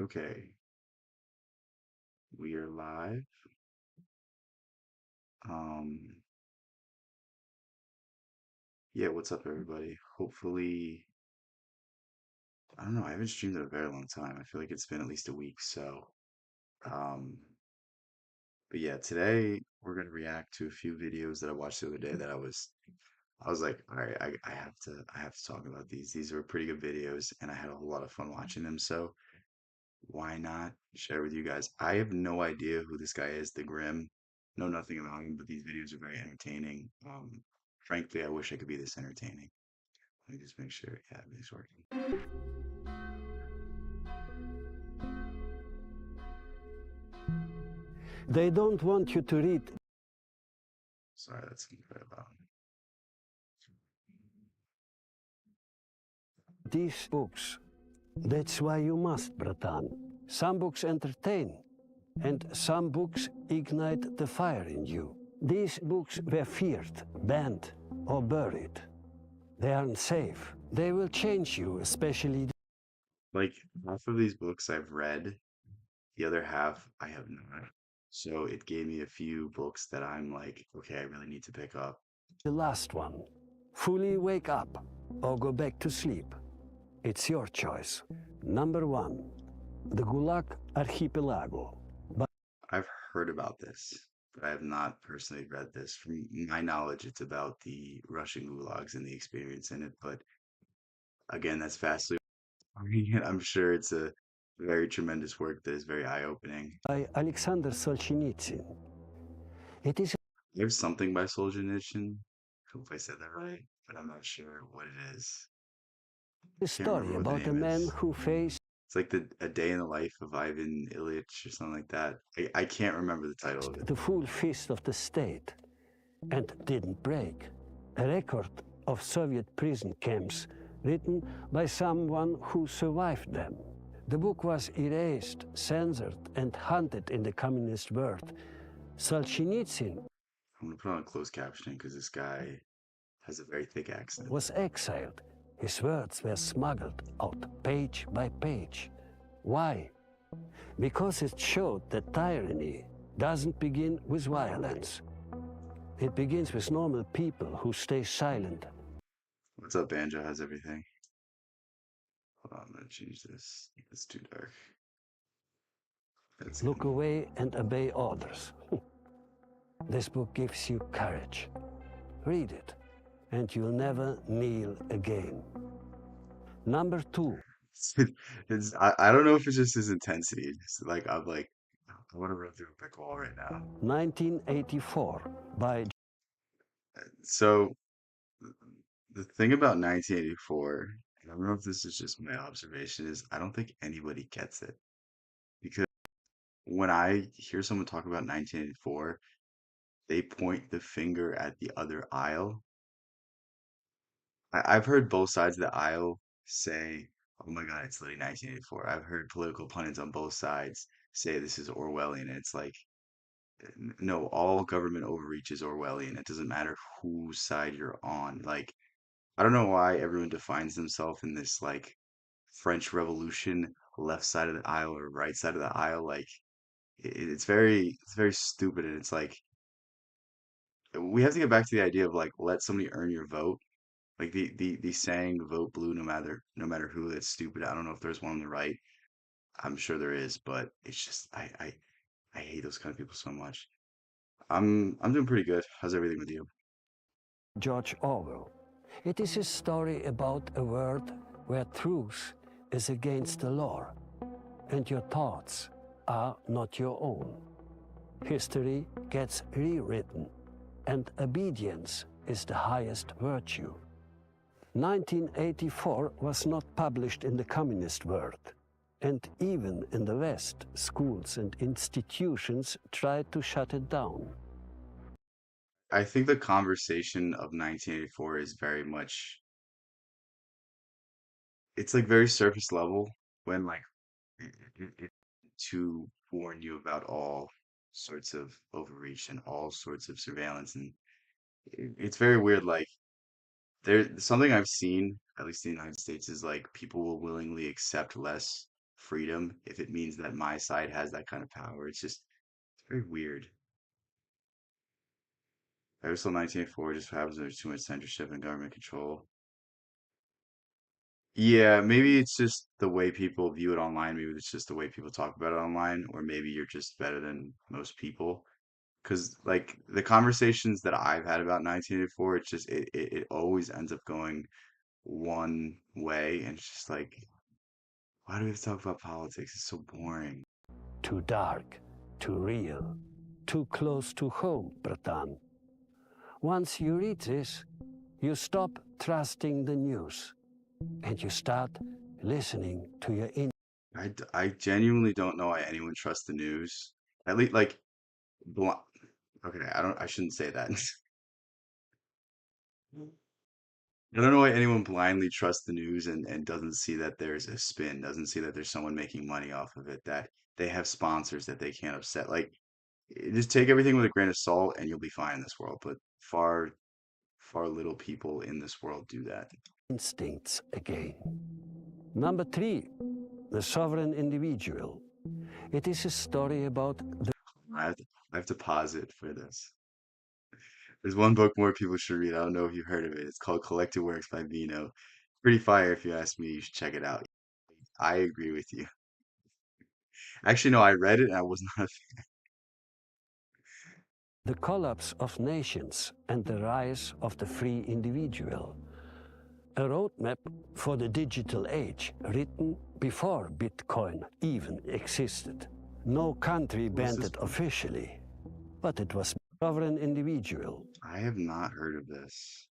Okay, we are live. Um, yeah, what's up, everybody? Hopefully, I don't know, I haven't streamed in a very long time. I feel like it's been at least a week, so um, but yeah, today we're gonna react to a few videos that I watched the other day that I was like, all right, I have to talk about these. These were pretty good videos, and I had a whole lot of fun watching them. So why not share with you guys? I have no idea who this guy is, the Grim. Know nothing about him, but these videos are very entertaining. Frankly, I wish I could be this entertaining. Let me just make sure. Yeah, it's working. They don't want you to read Sorry, that's incredible. these books. That's why you must, Bratan. Some books entertain, and some books ignite the fire in you. These books were feared, banned, or buried. They aren't safe. They will change you, especially. Like half of these books I've read, the other half I have not. So it gave me a few books that I'm like, okay, I really need to pick up. The last one. Fully wake up or go back to sleep. It's your choice. Number 1. The Gulag Archipelago. I've heard about this, but I have not personally read this. From my knowledge, it's about the Russian gulags and the experience in it. But again, that's vastly. I'm sure it's a very tremendous work that is very eye-opening. By Alexander Solzhenitsyn. It is There's something by Solzhenitsyn. I hope I said that right, but I'm not sure what it is. a Can't remember story what the about a name man is. who faced It's like a day in the life of Ivan Ilyich or something like that. I can't remember the title of it. the full fist of the state and didn't break. A record of Soviet prison camps written by someone who survived them. The book was erased, censored, and hunted in the communist world. Solzhenitsyn I'm gonna put on closed captioning because this guy has a very thick accent. was exiled. His words were smuggled out page by page. Why? Because it showed that tyranny doesn't begin with violence. It begins with normal people who stay silent. What's up, Banjo? How's everything? Hold on, I'm gonna change this. It's too dark. That's good. Look away and obey orders. This book gives you courage. Read it, and you'll never kneel again. Number 2. I don't know if it's just his intensity. It's like I'm like I want to run through a brick wall right now. 1984 by So the thing about 1984, I don't know if this is just my observation, is I don't think anybody gets it because when I hear someone talk about 1984, they point the finger at the other aisle. I've heard both sides of the aisle say, "Oh my God, it's literally 1984." I've heard political pundits on both sides say this is Orwellian. And it's like, no, all government overreach is Orwellian. It doesn't matter whose side you're on. Like, I don't know why everyone defines themselves in this like French Revolution, left side of the aisle or right side of the aisle. Like, it's very stupid. And it's like, we have to get back to the idea of like, let somebody earn your vote. Like the saying "vote blue no matter who." That's stupid. I don't know if there's one on the right. I'm sure there is, but it's just I hate those kind of people so much. I'm doing pretty good. How's everything with you? George Orwell. It is a story about a world where truth is against the law and your thoughts are not your own. History gets rewritten, and obedience is the highest virtue. 1984 was not published in the communist world, and even in the West, schools and institutions tried to shut it down. I think the conversation of 1984 is very much it's like very surface level when like it to warn you about all sorts of overreach and all sorts of surveillance and it's very weird like there something I've seen at least in the United States is like people will willingly accept less freedom if it means that my side has that kind of power. It's very weird. I was till 1984 just happens there's too much censorship and government control. Yeah, maybe it's just the way people view it online. Maybe it's just the way people talk about it online, or maybe you're just better than most people. Because like the conversations that I've had about 1984, it always ends up going one way, and it's just like, why do we have to talk about politics? It's so boring. too dark, too real, too close to home, Bratan. Once you read this, you stop trusting the news and you start listening to your I genuinely don't know why anyone trusts the news. At least like, bl okay, I shouldn't say that. I don't know why anyone blindly trusts the news and doesn't see that there's a spin, doesn't see that there's someone making money off of it, that they have sponsors that they can't upset. Like, just take everything with a grain of salt and you'll be fine in this world. But far little people in this world do that. instincts again. Number three, the sovereign individual. It is a story about the I have to, I have to pause it for this. There's one book more people should read. I don't know if you've heard of it. It's called Collected Works by Vino. Pretty fire if you ask me. You should check it out. I agree with you. Actually, no, I read it and I was not. the collapse of nations and the rise of the free individual. A roadmap for the digital age written before Bitcoin even existed. No country What's banned this it book? officially, but it was sovereign individual. I have not heard of this.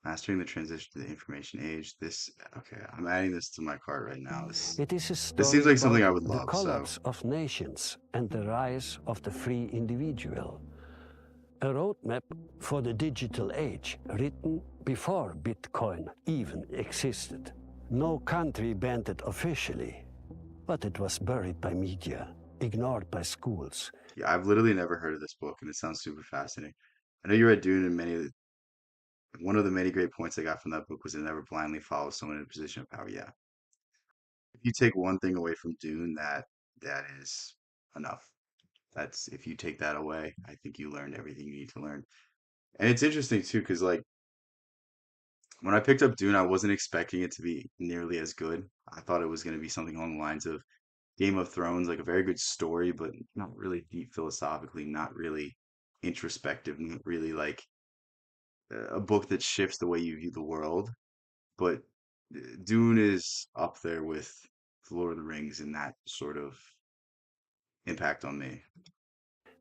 Mastering the transition to the information age. Okay, I'm adding this to my cart right now. It is a This seems story like something about I would the love. So, collapse of nations and the rise of the free individual. A roadmap for the digital age written before Bitcoin even existed. No country banned it officially, but it was buried by media, ignored by schools. yeah, I've literally never heard of this book, and it sounds super fascinating. I know you read Dune, and one of the many great points I got from that book was to never blindly follow someone in a position of power. Yeah, if you take one thing away from Dune, that is enough. That's if you take that away, I think you learned everything you need to learn. And it's interesting too, because like when I picked up Dune, I wasn't expecting it to be nearly as good. I thought it was going to be something along the lines of Game of Thrones, like a very good story, but not really deep philosophically, not really introspective, not really like a book that shifts the way you view the world. But Dune is up there with The Lord of the Rings in that sort of impact on me.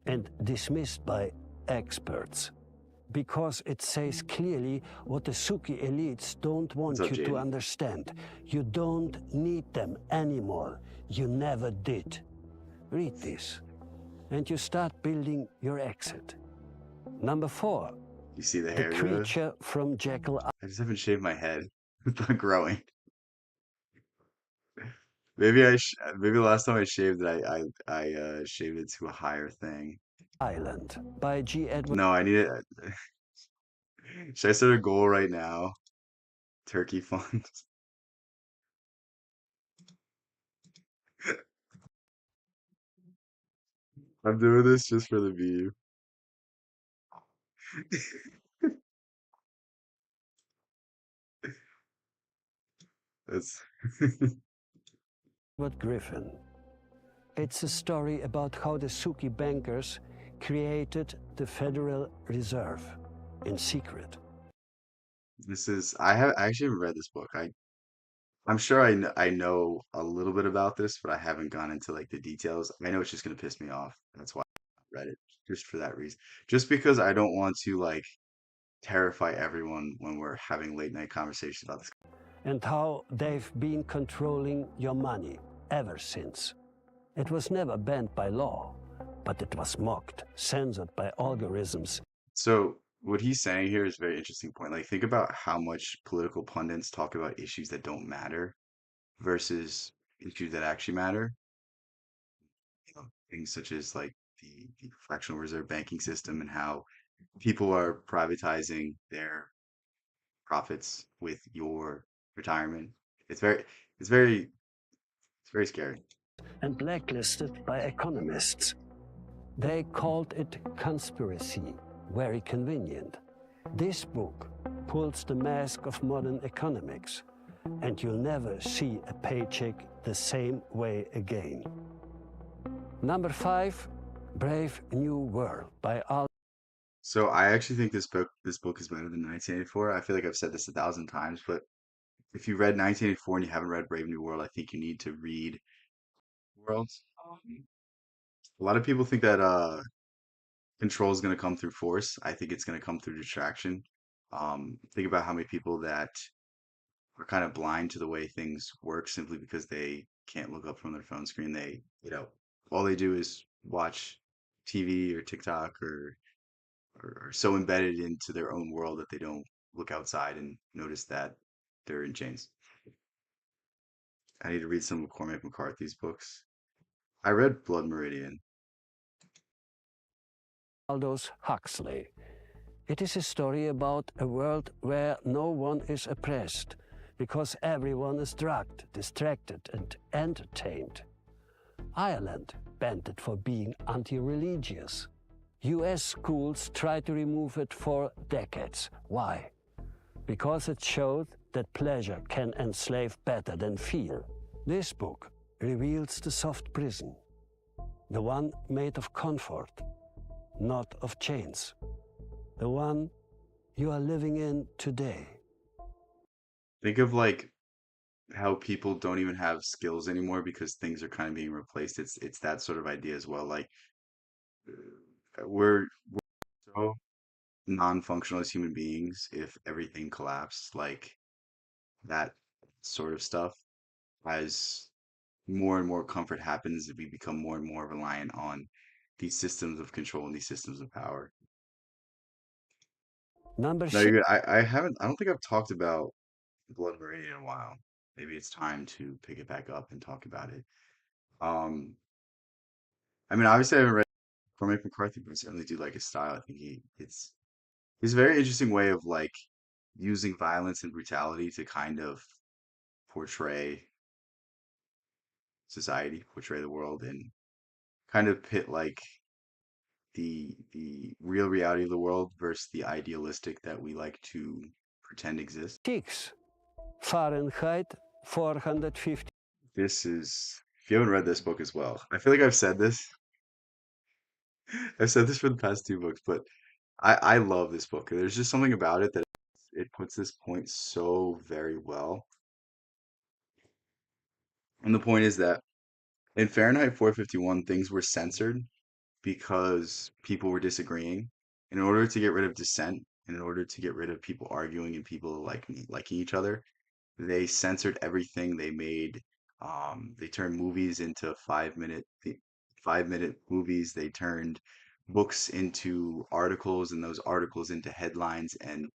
And dismissed by experts because it says clearly what the Suki elites don't What's want up, you to Jaden? understand. You don't need them anymore. You never did. Read this, and you start building your exit. Number four, You see the the hair growth? creature from Jekyll I just haven't shaved my head. It's not growing. Maybe the last time I shaved it, I shaved it to a higher thing. Island by G. Edward No, I need it. Should I start a goal right now? Turkey fund. I'm doing this just for the view. That's Griffin. It's a story about how the Suki bankers created the Federal Reserve in secret. I actually haven't read this book. I'm sure I know a little bit about this, but I haven't gone into like the details. I know it's just gonna piss me off. That's why I read it, just for that reason. Just because I don't want to like terrify everyone when we're having late night conversations about this. And how they've been controlling your money ever since. It was never banned by law, but it was mocked, censored by algorithms. So what he's saying here is a very interesting point. Like think about how much political pundits talk about issues that don't matter versus issues that actually matter. Things such as like the fractional reserve banking system and how people are privatizing their profits with your retirement. It's very, it's very It's very scary. and blacklisted by economists. They called it conspiracy, very convenient. This book pulls the mask of modern economics, and you'll never see a paycheck the same way again. Number 5, Brave New World by So I actually think this book is better than 1984. I feel like I've said this 1,000 times, but if you read 1984 and you haven't read Brave New World, I think you need to read World. A lot of people think that control is going to come through force. I think it's going to come through distraction. Think about how many people that are kind of blind to the way things work simply because they can't look up from their phone screen. All they do is watch TV or TikTok or are so embedded into their own world that they don't look outside and notice that they're in chains. I need to read some of Cormac McCarthy's books. I read Blood Meridian. Aldous Huxley. It is a story about a world where no one is oppressed because everyone is drugged, distracted, and entertained. Ireland banned it for being anti-religious. US schools tried to remove it for decades. Why? Because it showed that pleasure can enslave better than fear. This book reveals the soft prison, the one made of comfort, not of chains, the one you are living in today. Think of like how people don't even have skills anymore because things are kind of being replaced. It's that sort of idea as well. Like we're so non-functional as human beings if everything collapsed, like that sort of stuff. As more and more comfort happens, we become more and more reliant on these systems of control and these systems of power. Number No, six, you're good. I don't think I've talked about Blood Meridian in a while. Maybe it's time to pick it back up and talk about it. Um, I mean, obviously I haven't read Cormac McCarthy, but I certainly do like his style. I think he's a very interesting way of like using violence and brutality to kind of portray society, portray the world, and kind of pit like the real reality of the world versus the idealistic that we like to pretend exists. Fahrenheit 450. This is if you haven't read this book as well, I feel like I've said this. I've said this for the past two books, but I love this book. There's just something about it that it puts this point so very well. And the point is that in Fahrenheit 451, things were censored because people were disagreeing. In order to get rid of dissent, and in order to get rid of people arguing and people liking each other, they censored everything. They turned movies into 5-minute movies. They turned books into articles and those articles into headlines. And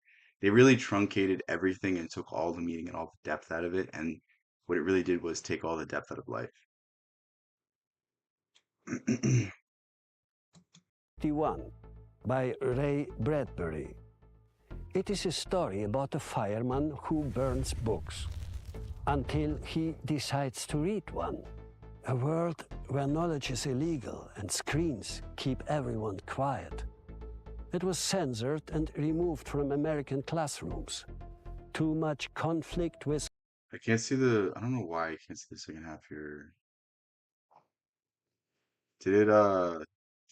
they really truncated everything and took all the meaning and all the depth out of it. And what it really did was take all the depth out of life. 51 by Ray Bradbury. It is a story about a fireman who burns books until he decides to read one. A world where knowledge is illegal and screens keep everyone quiet. It was censored and removed from American classrooms. Too much conflict with I don't know why I can't see the second half here. Did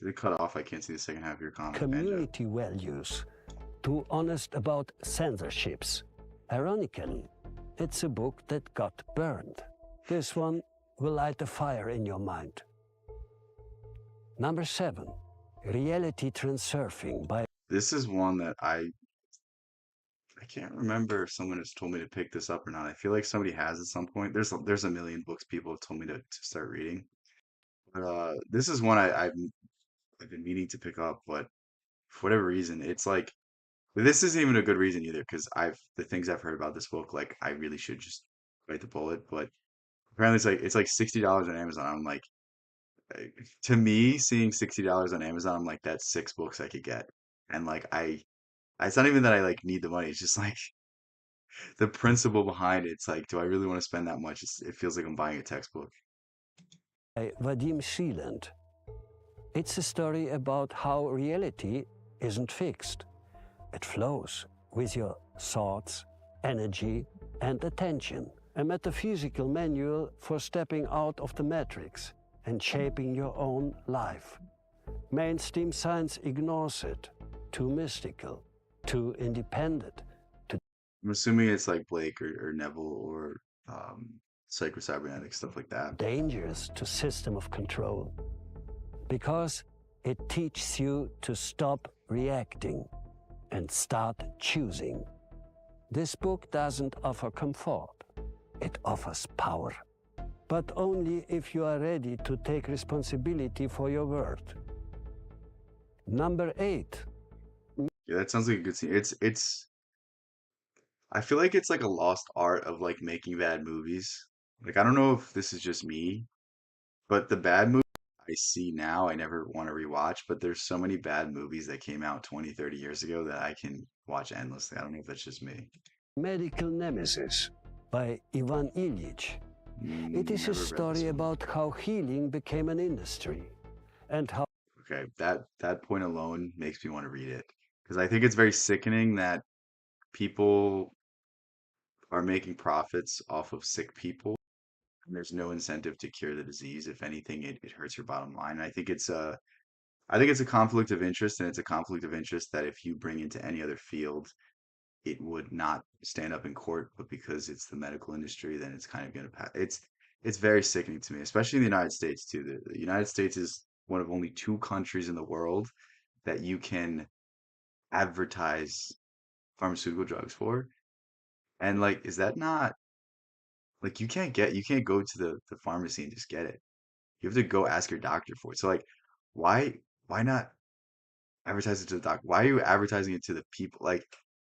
it cut off? I can't see the second half of your comment, Banjo. community values. Too honest about censorships. Ironically, it's a book that got burned. This one will light a fire in your mind. Number 7, Reality Transurfing by This is one that I can't remember if someone has told me to pick this up or not. I feel like somebody has at some point. There's a million books people have told me to start reading. But this is one I've been meaning to pick up, but for whatever reason, it's like this isn't even a good reason either, because I've the things I've heard about this book, like I really should just bite the bullet. But apparently it's like $60 on Amazon. I'm like, uh, to me, seeing $60 on Amazon, I'm like, that's six books I could get. And like it's not even that I like need the money. It's just like the principle behind it. It's like, do I really want to spend that much? It feels like I'm buying a textbook. by Vadim Seeland. It's a story about how reality isn't fixed. It flows with your thoughts, energy, and attention. A metaphysical manual for stepping out of the matrix and shaping your own life. Mainstream science ignores it. Too mystical, too independent. I'm assuming it's like Blake or Neville or psycho-cybernetics, stuff like that. Dangerous to system of control. Because it teaches you to stop reacting and start choosing. This book doesn't offer comfort. It offers power. But only if you are ready to take responsibility for your word. Number 8. Yeah, that sounds like a good scene. I feel like it's like a lost art of like making bad movies. Like I don't know if this is just me, but the bad movies I see now, I never want to rewatch, but there's so many bad movies that came out 20, 30 years ago that I can watch endlessly. I don't know if that's just me. Medical Nemesis by Ivan Ilyich. It is a Never read this story one. about how healing became an industry and how Okay, that point alone makes me want to read it because I think it's very sickening that people are making profits off of sick people and there's no incentive to cure the disease. If anything, it hurts your bottom line. And I think it's a conflict of interest, and it's a conflict of interest that if you bring into any other field, it would not stand up in court, but because it's the medical industry, then it's kind of going to pass. It's very sickening to me, especially in the United States too. The United States is one of only two countries in the world that you can advertise pharmaceutical drugs for. And like, is that not like you can't go to the pharmacy and just get it. You have to go ask your doctor for it. So like, why why not advertise it to the doc? Why are you advertising it to the people? Like,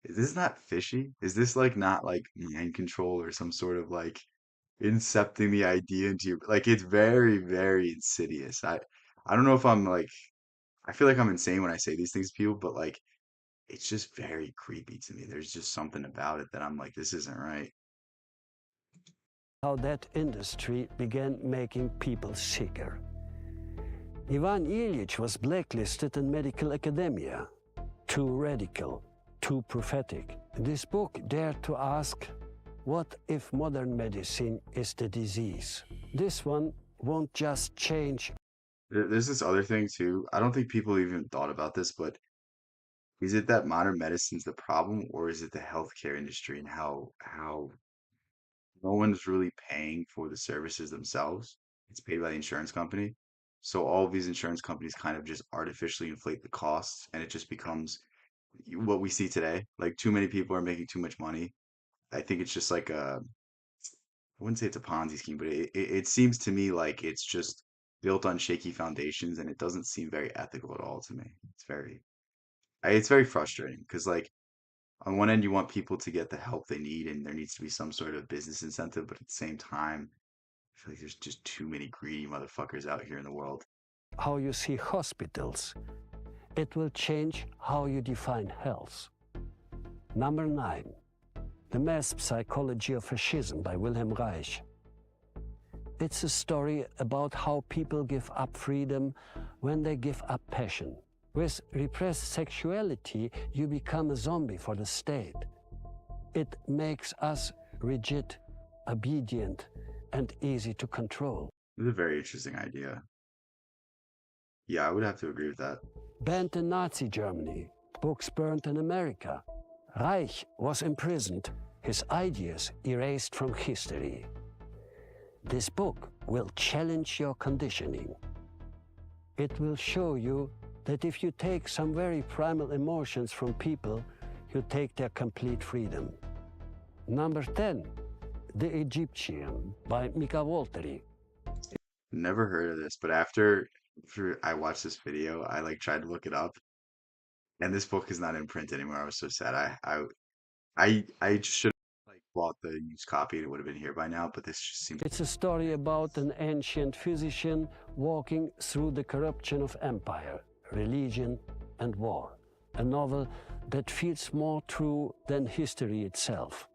is this not fishy? Is this like not like mind control or some sort of like incepting the idea into your like it's very, very insidious. I don't know if I'm like I feel like I'm insane when I say these things to people, but like it's just very creepy to me. There's just something about it that I'm like, this isn't right. that industry began making people sicker. Ivan Ilyich was blacklisted in medical academia. Too radical, too prophetic. This book dared to ask, what if modern medicine is the disease? This one won't just change. There's this other thing too. I don't think people even thought about this, but is it that modern medicine's the problem, or is it the healthcare industry and how no one's really paying for the services themselves? It's paid by the insurance company. So all of these insurance companies kind of just artificially inflate the costs, and it just becomes what we see today. Like too many people are making too much money. I think it's just like I wouldn't say it's a Ponzi scheme, but it seems to me like it's just built on shaky foundations, and it doesn't seem very ethical at all to me. It's very frustrating because like on one end you want people to get the help they need, and there needs to be some sort of business incentive, but at the same time, I feel like there's just too many greedy motherfuckers out here in the world. How you see hospitals. It will change how you define health. Number 9. The Mass Psychology of Fascism by Wilhelm Reich. It's a story about how people give up freedom when they give up passion. With repressed sexuality, you become a zombie for the state. It makes us rigid, obedient, and easy to control. It's a very interesting idea. Yeah, I would have to agree with that. Banned in Nazi Germany, books burned in America. Reich was imprisoned, his ideas erased from history. This book will challenge your conditioning. It will show you that if you take some very primal emotions from people, you take their complete freedom. Number 10, The Egyptian by Mika Walteri. Never heard of this, but after I watched this video, I like tried to look it up, and this book is not in print anymore. I was so sad. I should have like bought the used copy. It would have been here by now, but this just seems It's a story about an ancient physician walking through the corruption of empire, religion, and war. A novel that feels more true than history itself.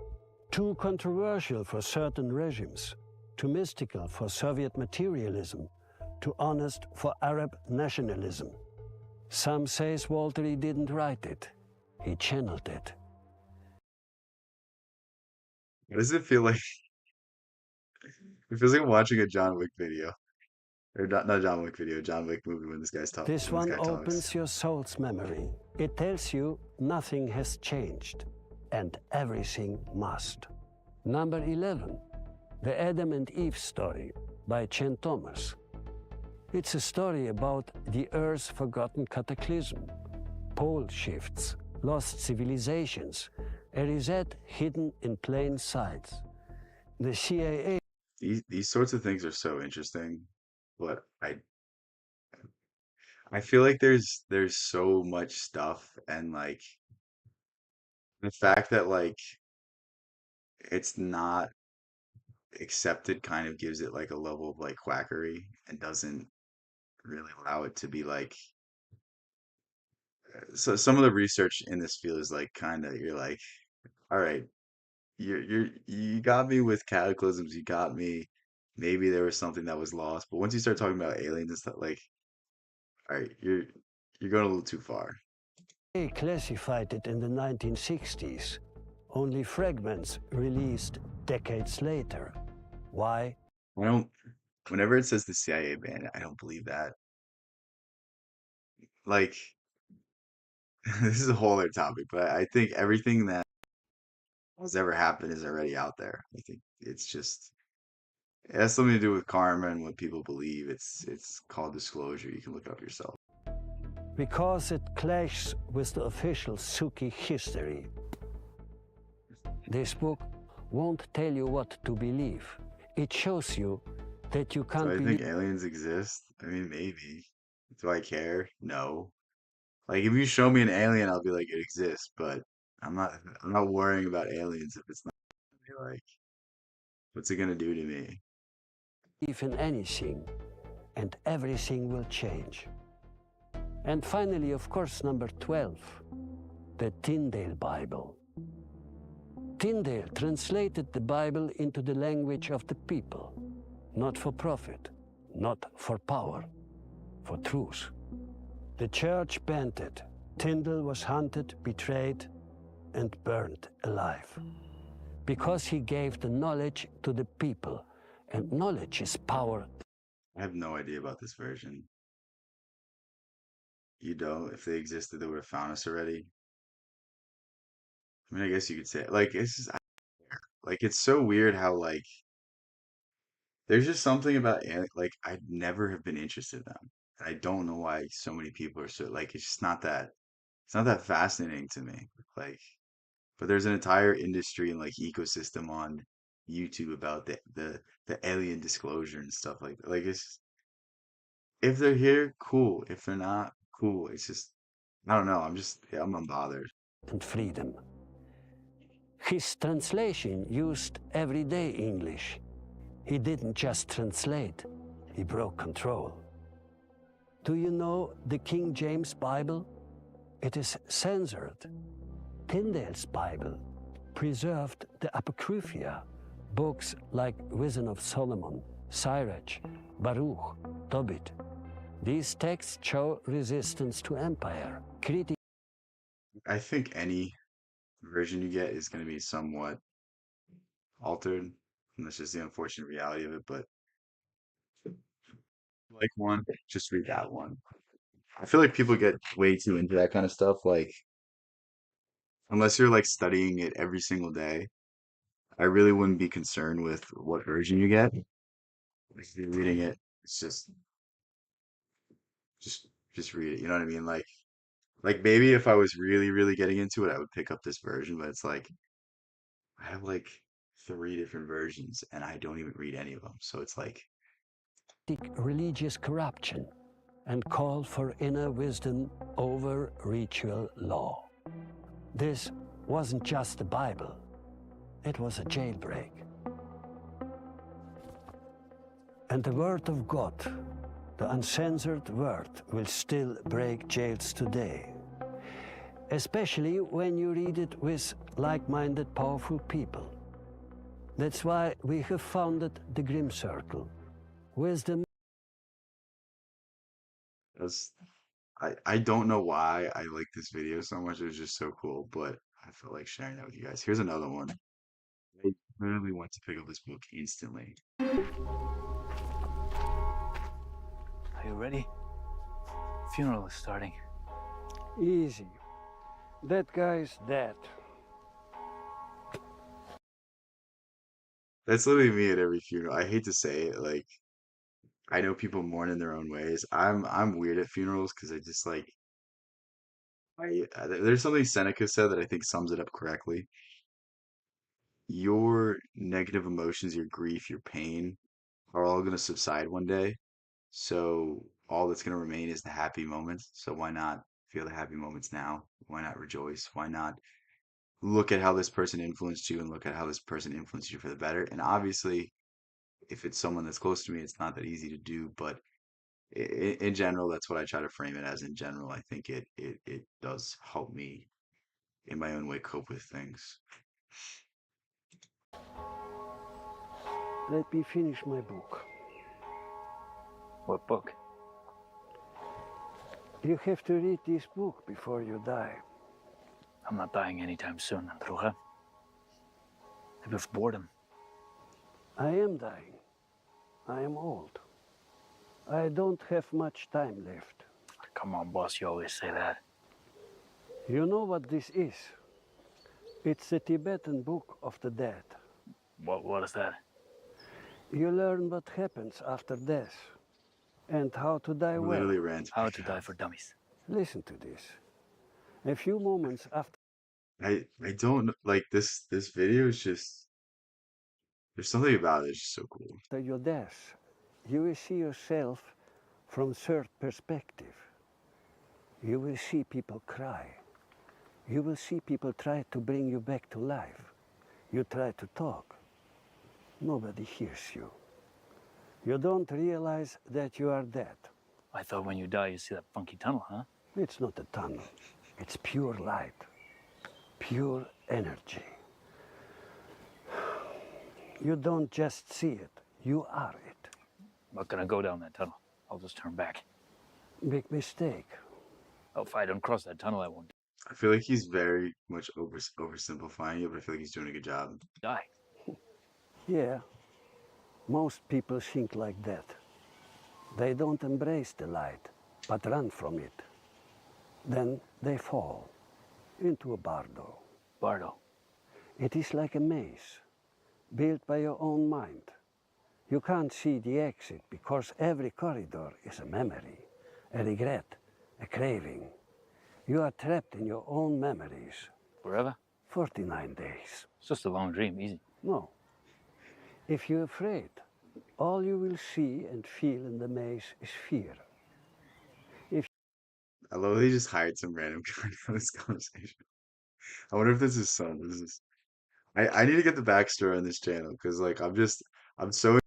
Too controversial for certain regimes. too mystical for Soviet materialism, too honest for Arab nationalism. Some says Walter he didn't write it, he channeled it. What does it feel like? It feels like watching a John Wick video. Or not John Wick video, John Wick movie when This when this one guy talks. opens your soul's memory. It tells you nothing has changed and everything must. Number 11, The Adam and Eve Story by Chen Thomas. It's a story about the Earth's forgotten cataclysm, pole shifts, lost civilizations, a reset hidden in plain sight. The CIA. These sorts of things are so interesting, but I feel like there's so much stuff, and like the fact that like it's not accepted kind of gives it like a level of like quackery and doesn't really allow it to be like, so some of the research in this field is like kind of, you're like, all right, you got me with cataclysms, you got me, maybe there was something that was lost, but once you start talking about aliens and stuff, like, all right, you're going a little too far. They classified it in the 1960s, only fragments released decades later. Why? I don't, whenever it says the CIA banned it, I don't believe that. Like, this is a whole other topic, but I think everything that has ever happened is already out there. I think it's just, it has something to do with karma and what people believe. It's called disclosure. You can look it up yourself. Because it clashes with the official Suki history. This book won't tell you what to believe. It shows you that you can't Do I believe. think aliens exist? I mean, maybe. Do I care? No. Like, if you show me an alien, I'll be like, it exists, but I'm not worrying about aliens if it's not like, what's it gonna do to me? In anything, and everything will change. And finally, of course, number 12, the Tyndale Bible. Tyndale translated the Bible into the language of the people, not for profit, not for power, for truth. The church banned it. Tyndale was hunted, betrayed, and burned alive because he gave the knowledge to the people, and knowledge is power. I have no idea about this version. You don't? If they existed, they would have found us already. I mean, I guess you could say like it's just like it's so weird how like there's just something about like I'd never have been interested in them. And I don't know why so many people are so like it's just not that, it's not that fascinating to me. Like, but there's an entire industry and like ecosystem on YouTube about the alien disclosure and stuff like that. Like it's, if they're here, cool. If they're not, cool. It's just, I don't know. I'm just, yeah, I'm unbothered. And freedom. His translation used everyday English. He didn't just translate, he broke control. Do you know the King James Bible? It is censored. Tyndale's Bible preserved the Apocrypha, books like Wisdom of Solomon, Sirach, Baruch, Tobit. These texts show resistance to empire. I think any version you get is going to be somewhat altered. And that's just the unfortunate reality of it. But like one, just read that one. I feel like people get way too into that kind of stuff. Like, unless you're like studying it every single day, I really wouldn't be concerned with what version you get. Like, if you're reading it, it's just just read it. You know what I mean? Like maybe if I was really, really getting into it, I would pick up this version, but it's like I have like three different versions and I don't even read any of them. So it's like religious corruption and call for inner wisdom over ritual law. This wasn't just the Bible, it was a jailbreak. And the Word of God, the uncensored Word, will still break jails today, especially when you read it with like-minded, powerful people. That's why we have founded the Grimm Circle. Wisdom. That's I don't know why I like this video so much. It was just so cool, but I felt like sharing that with you guys. Here's another one. I literally want to pick up this book instantly. Are you ready? Funeral is starting. Easy. That guy's dead. That's literally me at every funeral. I hate to say it, like I know people mourn in their own ways. I'm weird at funerals because I just like there's something Seneca said that I think sums it up correctly. Your negative emotions, your grief, your pain are all going to subside one day. So all that's going to remain is the happy moments. So why not feel the happy moments now? Why not rejoice? Why not look at how this person influenced you and look at how this person influenced you for the better? And obviously, if it's someone that's close to me, it's not that easy to do. But in general, that's what I try to frame it as. In general, I think it does help me in my own way cope with things. Let me finish my book. What book? You have to read this book before you die. I'm not dying anytime soon, Andruja. Maybe of boredom. I am dying. I am old. I don't have much time left. Come on, boss, you always say that. You know what this is? It's the Tibetan Book of the Dead. What is that? You learn what happens after death and how to die I'm well. literally ranting How right to now. Die for Dummies. Listen to this. A few moments after I don't like this video is just there's something about it. It's just so cool. your death, you will see yourself from third perspective. You will see people cry. You will see people try to bring you back to life. You try to talk. Nobody hears you. You don't realize that you are dead. I thought when you die, you see that funky tunnel, huh? It's not a tunnel. It's pure light, pure energy. You don't just see it, you are it. I'm not gonna go down that tunnel. I'll just turn back. Big mistake. Oh, if I don't cross that tunnel, I won't I feel like he's very much oversimplifying it, but I feel like he's doing a good job. die. Yeah, most people think like that. They don't embrace the light, but run from it. Then they fall into a bardo. Bardo. It is like a maze, built by your own mind. You can't see the exit because every corridor is a memory, a regret, a craving. You are trapped in your own memories. Forever? 49 days. It's just a long dream, easy. No. If you're afraid, all you will see and feel in the maze is fear. I love that he just hired some random guy for this conversation. I wonder if this is his son. This is I need to get the backstory on this channel because like I'm so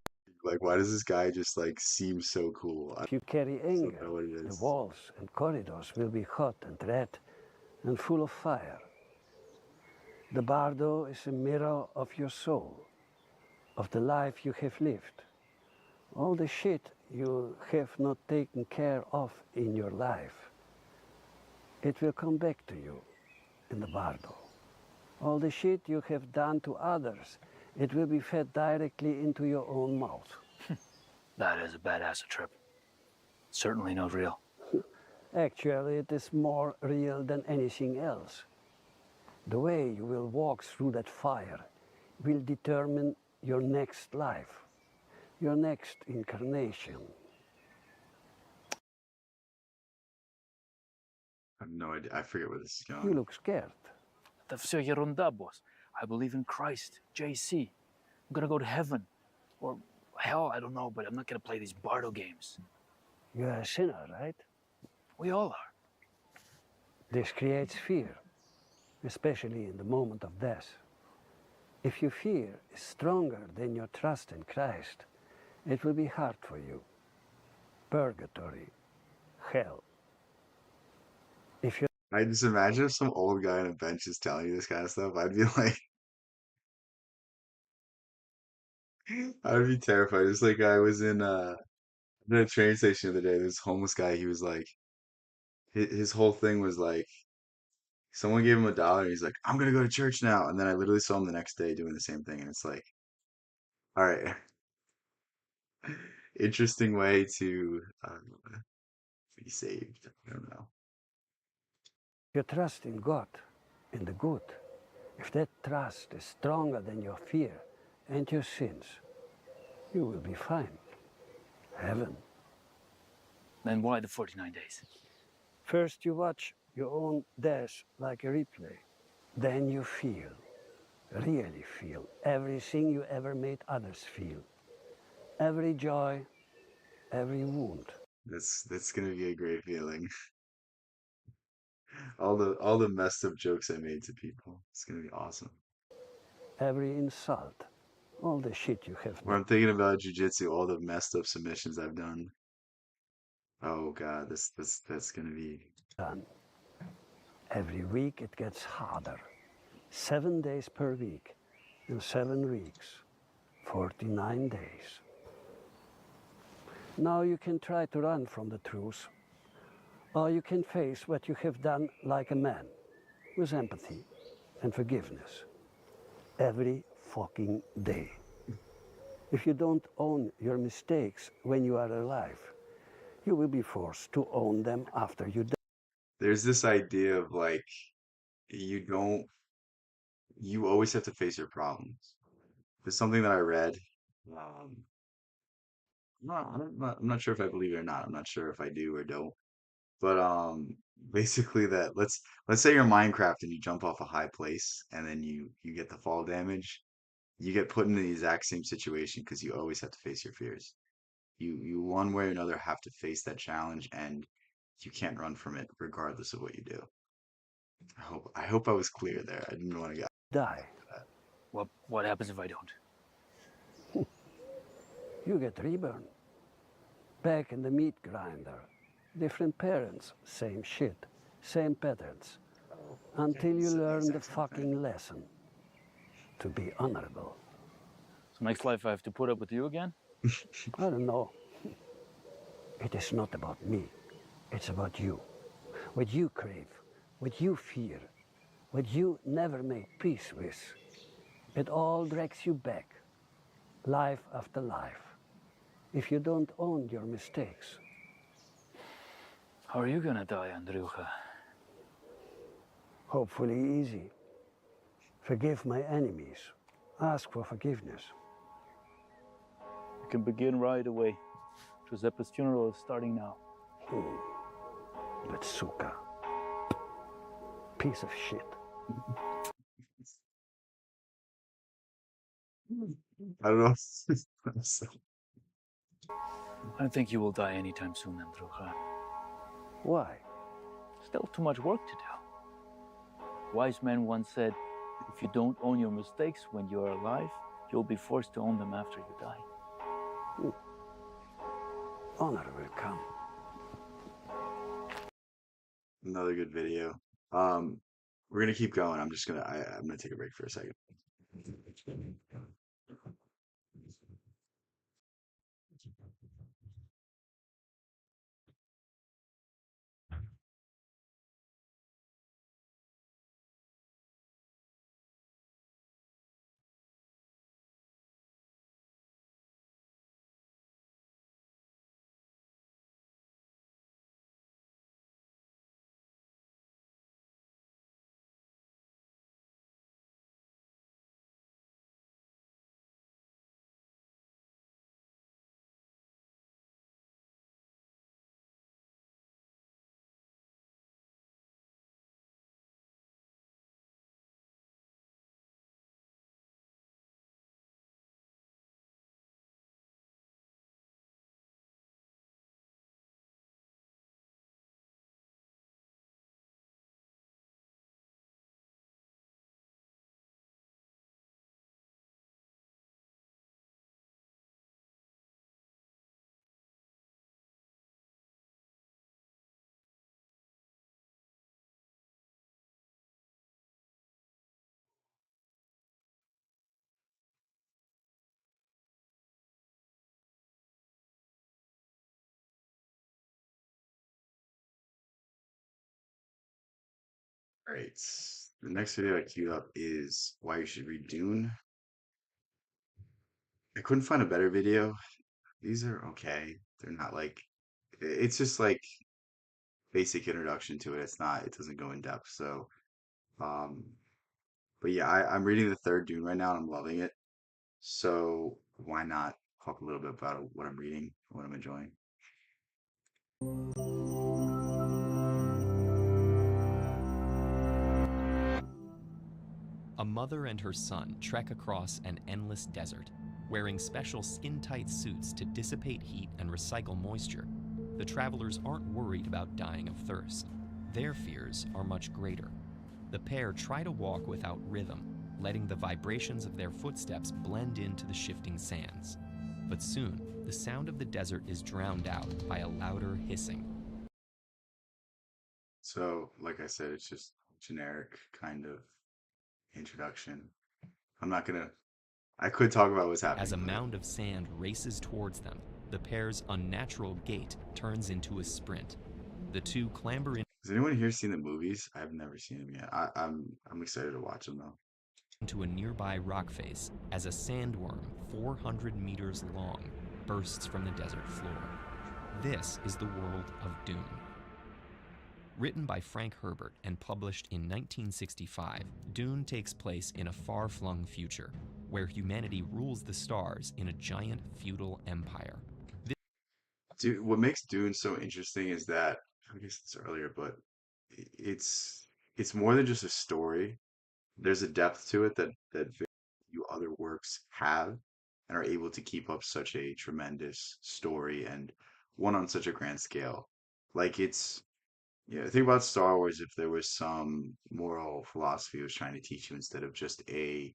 like why does this guy just like seem so cool? I If you carry don't anger, know what it the is. walls and corridors will be hot and red and full of fire. The bardo is a mirror of your soul, of the life you have lived. All the shit you have not taken care of in your life, it will come back to you in the bardo. All the shit you have done to others, it will be fed directly into your own mouth. That is a badass trip. Certainly not real. Actually, it is more real than anything else. The way you will walk through that fire will determine your next life, your next incarnation. I have no idea. I forget where this is You going. look scared. Это все ерунда, boss. I believe in Christ, JC. I'm gonna go to heaven. Or hell, I don't know, but I'm not gonna play these Bardo games. You are a sinner, right? We all are. This creates fear, especially in the moment of death. If your fear is stronger than your trust in Christ, it will be hard for you. Purgatory, hell. If you I just imagine if some old guy on a bench is telling you this kind of stuff, I'd be like, I would be terrified. It's like I was in a train station the other day. This homeless guy, he was like, his whole thing was like, someone gave him $1 and he's like, I'm gonna go to church now. And then I literally saw him the next day doing the same thing. And it's like, all right, interesting way to be saved. I don't know. You trust in God, in the good. If that trust is stronger than your fear and your sins, you will be fine. Heaven. Then why the 49 days? First you watch your own dash like a replay. Then you feel, really feel, everything you ever made others feel. Every joy, every wound. That's gonna be a great feeling. All the messed up jokes I made to people. It's gonna be awesome. Every insult, all the shit you have Or I'm thinking about jujitsu, all the messed up submissions I've done. Oh God, that's gonna be done. Every week it gets harder. 7 days per week in 7 weeks, 49 days. Now you can try to run from the truth, or you can face what you have done like a man, with empathy and forgiveness, every fucking day. If you don't own your mistakes when you are alive, you will be forced to own them after you die. there's this idea of like you don't you always have to face your problems. There's something that I read. Um, I'm not sure if I believe it or not. I'm not sure if I do or don't. But basically that let's say you're Minecraft and you jump off a high place and then you get the fall damage. You get put in the exact same situation because you always have to face your fears. You one way or another have to face that challenge and you can't run from it regardless of what you do. I hope I was clear there. I didn't want to get Die. that. What happens if I don't? You get reborn. Back in the meat grinder. Different parents, same shit, same patterns. Until Everyone you said the learn the exact same thing. fucking lesson to be honorable. So next life I have to put up with you again? I don't know. It is not about me. It's about you. What you crave, what you fear, what you never make peace with. It all drags you back, life after life. If you don't own your mistakes, How are you gonna die, Andrucha? hopefully easy. Forgive my enemies. Ask for forgiveness. You can begin right away. Giuseppe's funeral is starting now. But Suka, piece of shit. I don't know. So, I don't think you will die anytime soon, Andrucha. Why? Still too much work to do. Wise man once said, if you don't own your mistakes when you are alive, you'll be forced to own them after you die. Honor will come. another good video. Um, we're gonna keep going. I'm gonna take a break for a second. All right. The next video I queued up is why you should read Dune. I couldn't find a better video. These are okay. They're not like, it's just like basic introduction to it. It doesn't go in depth. So, um, but yeah, I'm reading the third Dune right now and I'm loving it. So why not talk a little bit about what I'm reading, what I'm enjoying? A mother and her son trek across an endless desert, wearing special skin-tight suits to dissipate heat and recycle moisture. The travelers aren't worried about dying of thirst. Their fears are much greater. The pair try to walk without rhythm, letting the vibrations of their footsteps blend into the shifting sands. But soon, the sound of the desert is drowned out by a louder hissing. So, like I said, it's just generic kind of introduction. I'm not gonna, I could talk about what's As a happening, but mound of sand races towards them, the pair's unnatural gait turns into a sprint. The two clamber has anyone here seen the movies? I've never seen them yet. I'm excited to watch them though. into a nearby rock face as a sandworm 400 meters long bursts from the desert floor. This is the world of Dune. Written by Frank Herbert and published in 1965, Dune takes place in a far-flung future where humanity rules the stars in a giant feudal empire. Dude, what makes Dune so interesting is that I guess it's earlier, but it's it's more than just a story. There's a depth to it that very few other works have and are able to keep up such a tremendous story and one on such a grand scale. Like it's yeah, think about Star Wars if there was some moral philosophy it was trying to teach you instead of just a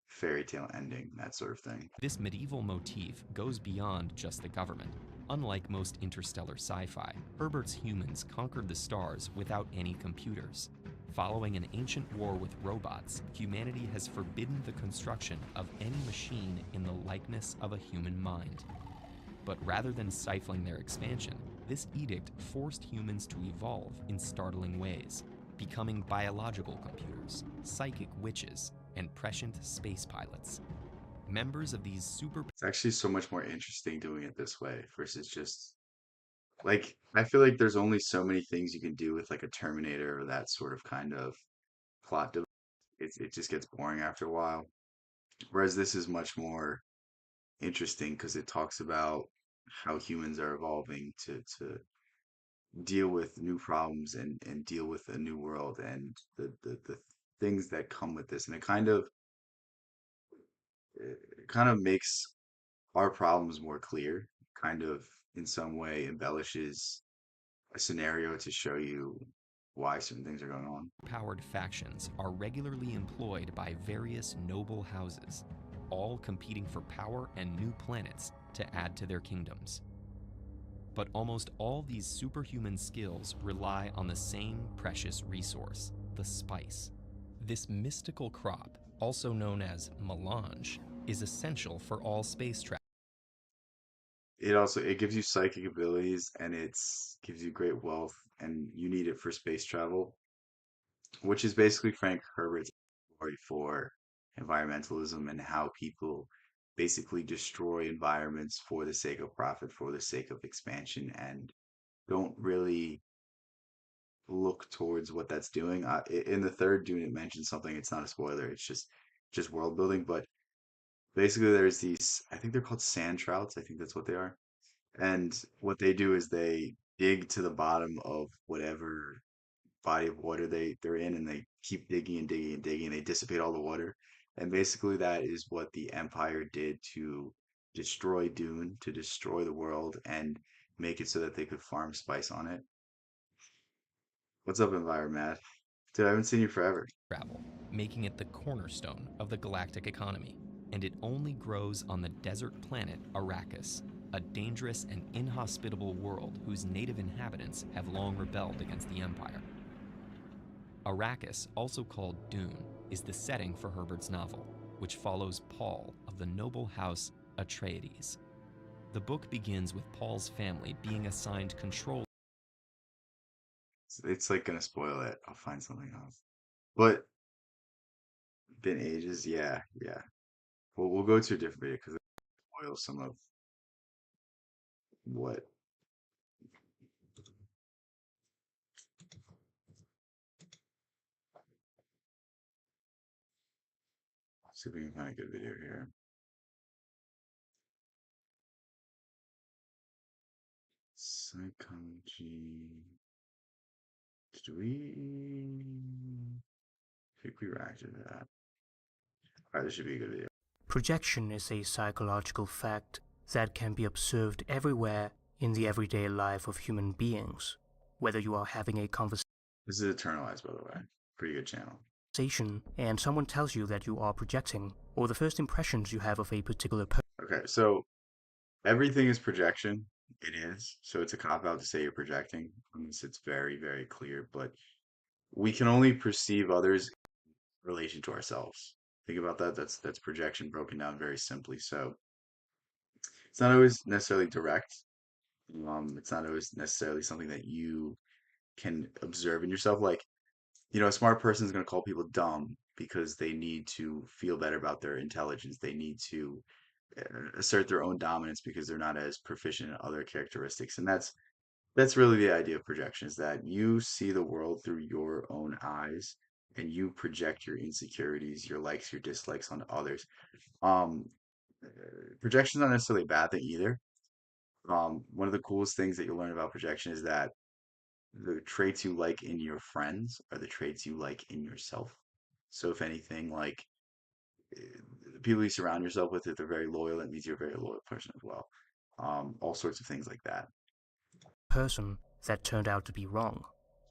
fairy tale ending, that sort of thing. This medieval motif goes beyond just the government. Unlike most interstellar sci-fi, Herbert's humans conquered the stars without any computers. Following an ancient war with robots, humanity has forbidden the construction of any machine in the likeness of a human mind. But rather than stifling their expansion, this edict forced humans to evolve in startling ways, becoming biological computers, psychic witches, and prescient space pilots. Members of these super It's actually so much more interesting doing it this way versus just like I feel like there's only so many things you can do with like a Terminator or that sort of kind of plot. It just gets boring after a while. Whereas this is much more interesting because it talks about how humans are evolving to deal with new problems and deal with a new world and the things that come with this. And it kind of makes our problems more clear, kind of in some way embellishes a scenario to show you why certain things are going on. powered factions are regularly employed by various noble houses, all competing for power and new planets to add to their kingdoms. But almost all these superhuman skills rely on the same precious resource, the spice. This mystical crop, also known as melange, is essential for all space travel. It gives you psychic abilities and it's gives you great wealth and you need it for space travel, which is basically Frank Herbert's story for environmentalism and how people basically destroy environments for the sake of profit, for the sake of expansion, and don't really look towards what that's doing. In the third Dune, it mentions something. It's not a spoiler. It's just world building. But basically, there's these. I think they're called sand trouts. I think that's what they are. And what they do is they dig to the bottom of whatever body of water they're in, and they keep digging and digging and digging. They dissipate all the water, and basically that is what the Empire did to destroy Dune, to destroy the world, and make it so that they could farm spice on it. What's up, Environmat? Dude, I haven't seen you forever. Travel, making it the cornerstone of the galactic economy, and it only grows on the desert planet Arrakis, a dangerous and inhospitable world whose native inhabitants have long rebelled against the Empire. Arrakis, also called Dune, is the setting for Herbert's novel, which follows Paul of the noble house Atreides. The book begins with Paul's family being assigned control It's like gonna spoil it. I'll find something else. But been ages, yeah, yeah. We'll go to a different video because it spoils some of what. See if we can find a good video here. Psychology. Did we? I think we reacted to that. All right, this should be a good video. Projection is a psychological fact that can be observed everywhere in the everyday life of human beings. Whether you are having a conversation This is Eternalized, by the way. Pretty good channel. and someone tells you that you are projecting, or the first impressions you have of a particular person. Okay, so everything is projection. It is. So it's a cop out to say you're projecting, unless it's very, very clear. But we can only perceive others in relation to ourselves. Think about that. That's projection broken down very simply. So it's not always necessarily direct. It's not always necessarily something that you can observe in yourself. Like, a smart person is going to call people dumb because they need to feel better about their intelligence. They need to assert their own dominance because they're not as proficient in other characteristics. And that's really the idea of projection, is that you see the world through your own eyes and you project your insecurities, your likes, your dislikes onto others. Um, Projection is not necessarily a bad thing either. One of the coolest things that you'll learn about projection is that the traits you like in your friends are the traits you like in yourself. So if anything, like the people you surround yourself with, if they're very loyal, that means you're a very loyal person as well. All sorts of things like that. That turned out to be wrong.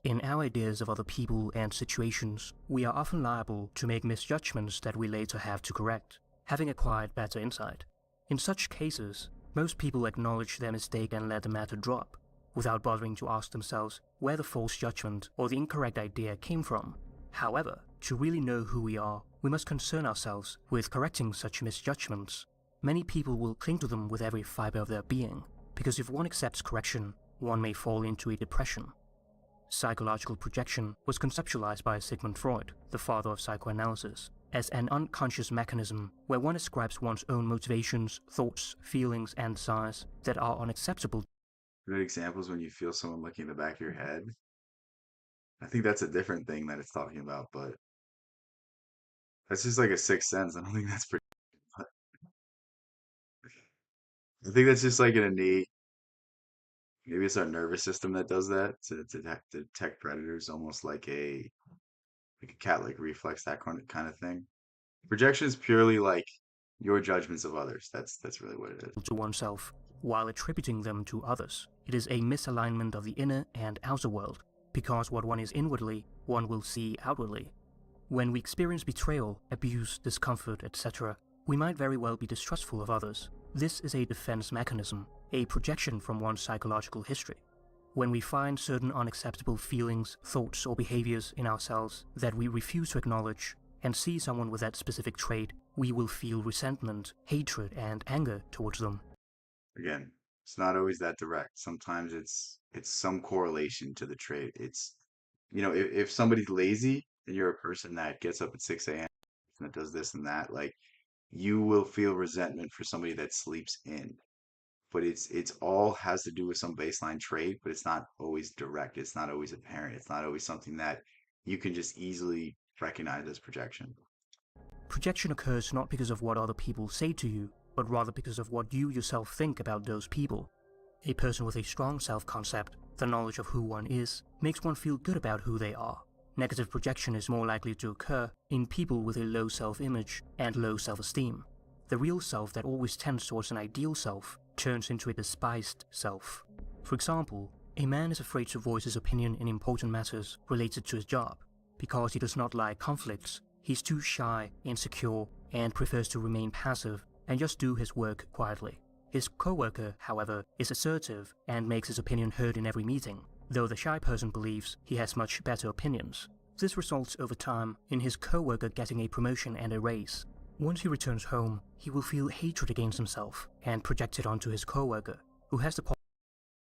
In our ideas of other people and situations, we are often liable to make misjudgments that we later have to correct, having acquired better insight. In such cases, most people acknowledge their mistake and let the matter drop, without bothering to ask themselves where the false judgment or the incorrect idea came from. However, to really know who we are, we must concern ourselves with correcting such misjudgments. Many people will cling to them with every fiber of their being, because if one accepts correction, one may fall into a depression. Psychological projection was conceptualized by Sigmund Freud, the father of psychoanalysis, as an unconscious mechanism where one ascribes one's own motivations, thoughts, feelings, and desires that are unacceptable. Good examples when you feel someone looking in the back of your head. I think that's a different thing that it's talking about, but that's just like a sixth sense. I don't think that's pretty. I think that's just like an innate. Maybe it's our nervous system that does that to detect predators, almost like a cat-like reflex, that kind of thing. Projection is purely like your judgments of others. That's really what it is. To oneself, while attributing them to others. It is a misalignment of the inner and outer world, because what one is inwardly, one will see outwardly. When we experience betrayal, abuse, discomfort, etc., we might very well be distrustful of others. This is a defense mechanism, a projection from one's psychological history. When we find certain unacceptable feelings, thoughts, or behaviors in ourselves that we refuse to acknowledge, and see someone with that specific trait, we will feel resentment, hatred, and anger towards them. Again, it's not always that direct. Sometimes it's some correlation to the trait. It's if somebody's lazy and you're a person that gets up at 6 a.m. and that does this and that, like you will feel resentment for somebody that sleeps in. But it's all has to do with some baseline trait, but it's not always direct. It's not always apparent. It's not always something that you can just easily recognize as projection. Projection occurs not because of what other people say to you, but rather because of what you yourself think about those people. A person with a strong self-concept, the knowledge of who one is, makes one feel good about who they are. Negative projection is more likely to occur in people with a low self-image and low self-esteem. The real self that always tends towards an ideal self turns into a despised self. For example, a man is afraid to voice his opinion in important matters related to his job, because he does not like conflicts. He's too shy, insecure, and prefers to remain passive and just do his work quietly. His co-worker, however, is assertive and makes his opinion heard in every meeting, though the shy person believes he has much better opinions. This results over time in his co-worker getting a promotion and a raise. Once he returns home, he will feel hatred against himself and project it onto his co-worker, who has the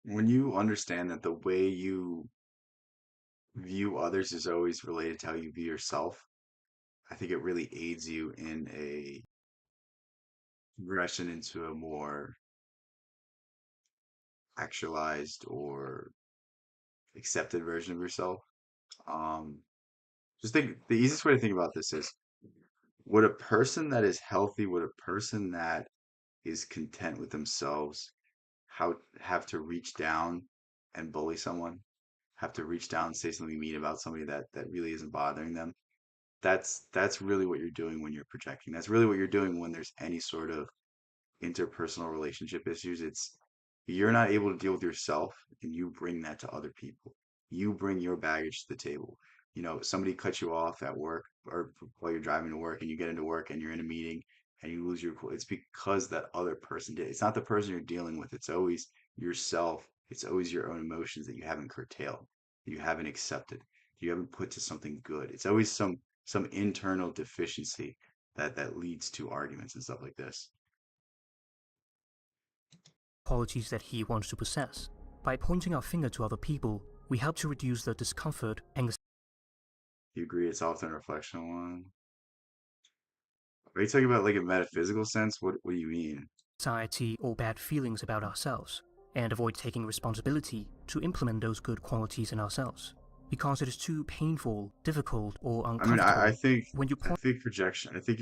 When you understand that the way you view others is always related to how you view yourself. I think it really aids you in a progression into a more actualized or accepted version of yourself. Um, just think the easiest way to think about this is, would a person that is healthy, would a person that is content with themselves, how have to reach down and bully someone, have to reach down and say something mean about somebody that really isn't bothering them? That's really what you're doing when you're projecting. That's really what you're doing when there's any sort of interpersonal relationship issues. It's you're not able to deal with yourself and you bring that to other people. You bring your baggage to the table. You know, somebody cuts you off at work or while you're driving to work and you get into work and you're in a meeting and you lose your cool. It's because that other person did. It's not the person you're dealing with. It's always yourself. It's always your own emotions that you haven't curtailed, that you haven't accepted, you haven't put to something good. It's always some internal deficiency that leads to arguments and stuff like this. qualities that he wants to possess. By pointing our finger to other people, we help to reduce the discomfort, You agree it's often a reflection on one? Are you talking about like a metaphysical sense? What do you mean? anxiety, or bad feelings about ourselves, and avoid taking responsibility to implement those good qualities in ourselves. Because it is too painful, difficult, or I mean, I uncomfortable think when you I point think projection. I think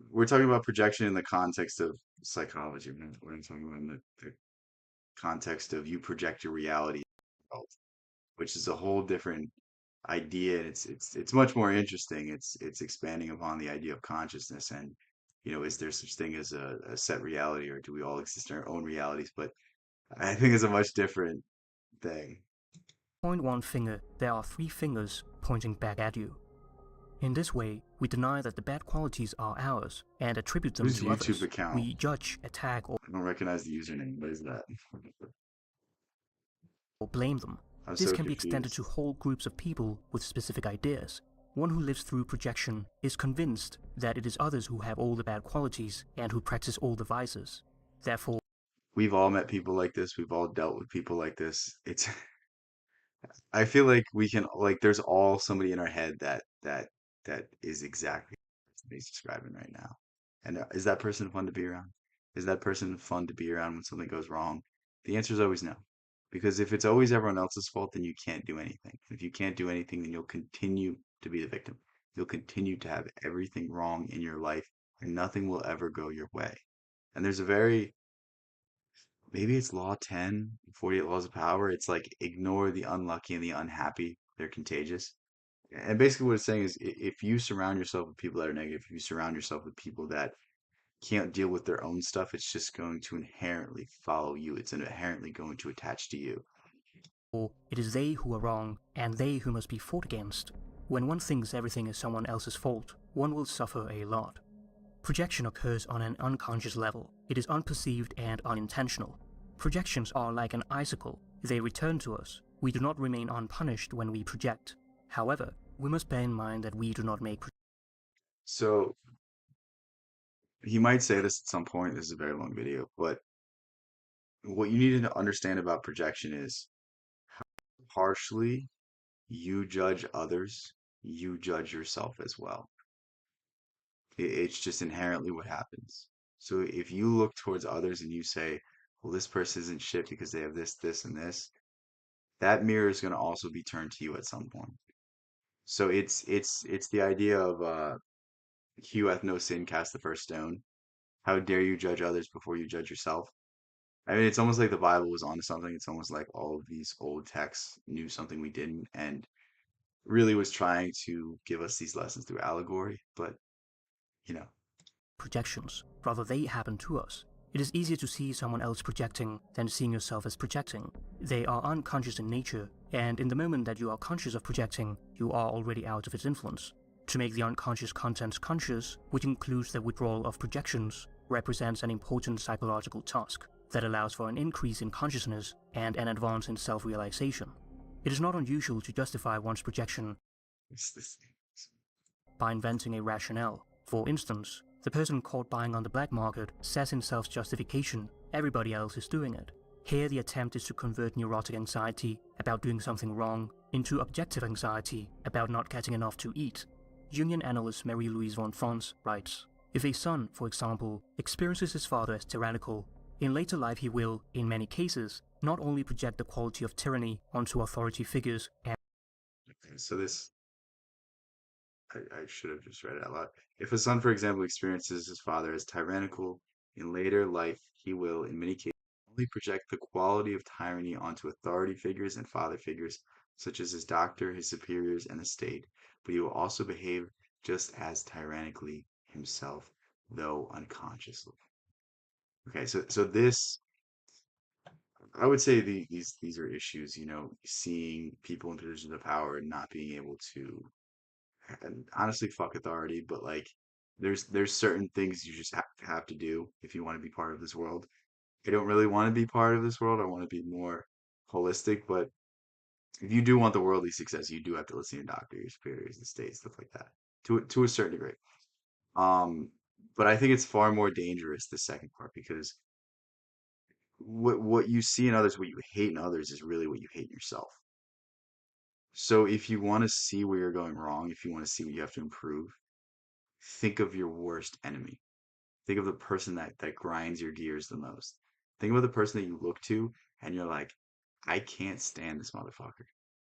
we're talking about projection in the context of psychology. We're not talking about in the context of you project your reality, which is a whole different idea. And it's much more interesting. It's expanding upon the idea of consciousness and, is there such thing as a set reality, or do we all exist in our own realities? But I think it's a much different thing. one finger, there are three fingers pointing back at you. In this way, we deny that the bad qualities are ours and attribute them Whose to YouTube others. account? We judge, attack, I don't recognize the username. What is that? or blame them. I'm This so can be extended to confused. whole groups of people with specific ideas. One who lives through projection is convinced that it is others who have all the bad qualities and who practice all the vices. Therefore, We've all met people like this. We've all dealt with people like this. I feel like we can, like, there's all somebody in our head that is exactly what he's describing right now. And is that person fun to be around? Is that person fun to be around when something goes wrong? The answer is always no. Because if it's always everyone else's fault, then you can't do anything. If you can't do anything, then you'll continue to be the victim. You'll continue to have everything wrong in your life, and nothing will ever go your way. And there's a very, maybe it's law 10, 48 laws of power. It's like ignore the unlucky and the unhappy. They're contagious. And basically what it's saying is, if you surround yourself with people that are negative, if you surround yourself with people that can't deal with their own stuff, it's just going to inherently follow you. It's inherently going to attach to you. it is they who are wrong and they who must be fought against. When one thinks everything is someone else's fault, one will suffer a lot. Projection occurs on an unconscious level. It is unperceived and unintentional. Projections are like an icicle. They return to us. We do not remain unpunished when we project. However, we must bear in mind that we do not make So he might say this at some point. This is a very long video, but what you need to understand about projection is harshly you judge others, you judge yourself as well. It's just inherently what happens. So if you look towards others and you say, well, this person isn't shit because they have this, this, and this, that mirror is going to also be turned to you at some point. So it's the idea of he who hath no sin cast the first stone. How dare you judge others before you judge yourself? I mean, it's almost like the Bible was onto something. It's almost like all of these old texts knew something we didn't, and really was trying to give us these lessons through allegory. But you know, projections, rather they happen to us. It is easier to see someone else projecting than seeing yourself as projecting. They are unconscious in nature, and in the moment that you are conscious of projecting, you are already out of its influence. To make the unconscious contents conscious, which includes the withdrawal of projections, represents an important psychological task that allows for an increase in consciousness and an advance in self-realization. It is not unusual to justify one's projection it's this. by inventing a rationale. For instance, the person caught buying on the black market says in self-justification, everybody else is doing it. Here the attempt is to convert neurotic anxiety about doing something wrong into objective anxiety about not getting enough to eat. Jungian analyst Marie-Louise von Franz writes, if a son, for example, experiences his father as tyrannical, in later life he will, in many cases, not only project the quality of tyranny onto authority figures and So this, I should have just read it out loud. If a son, for example, experiences his father as tyrannical, in later life he will, in many cases, only project the quality of tyranny onto authority figures and father figures, such as his doctor, his superiors, and the state, but he will also behave just as tyrannically himself, though unconsciously. Okay, so this, I would say these are issues, seeing people in positions of power and not being able to, and honestly, fuck authority, but like there's certain things you just have to do if you want to be part of this world. I don't really want to be part of this world. I want to be more holistic, but if you do want the worldly success, you do have to listen to your doctor, your superiors, the state, stuff like that, to a certain degree. Um, but I think it's far more dangerous the second part because what you see in others, what you hate in others, is really what you hate in yourself. So if you want to see where you're going wrong, if you want to see what you have to improve, think of your worst enemy. Think of the person that grinds your gears the most. Think about the person that you look to and you're like, I can't stand this motherfucker.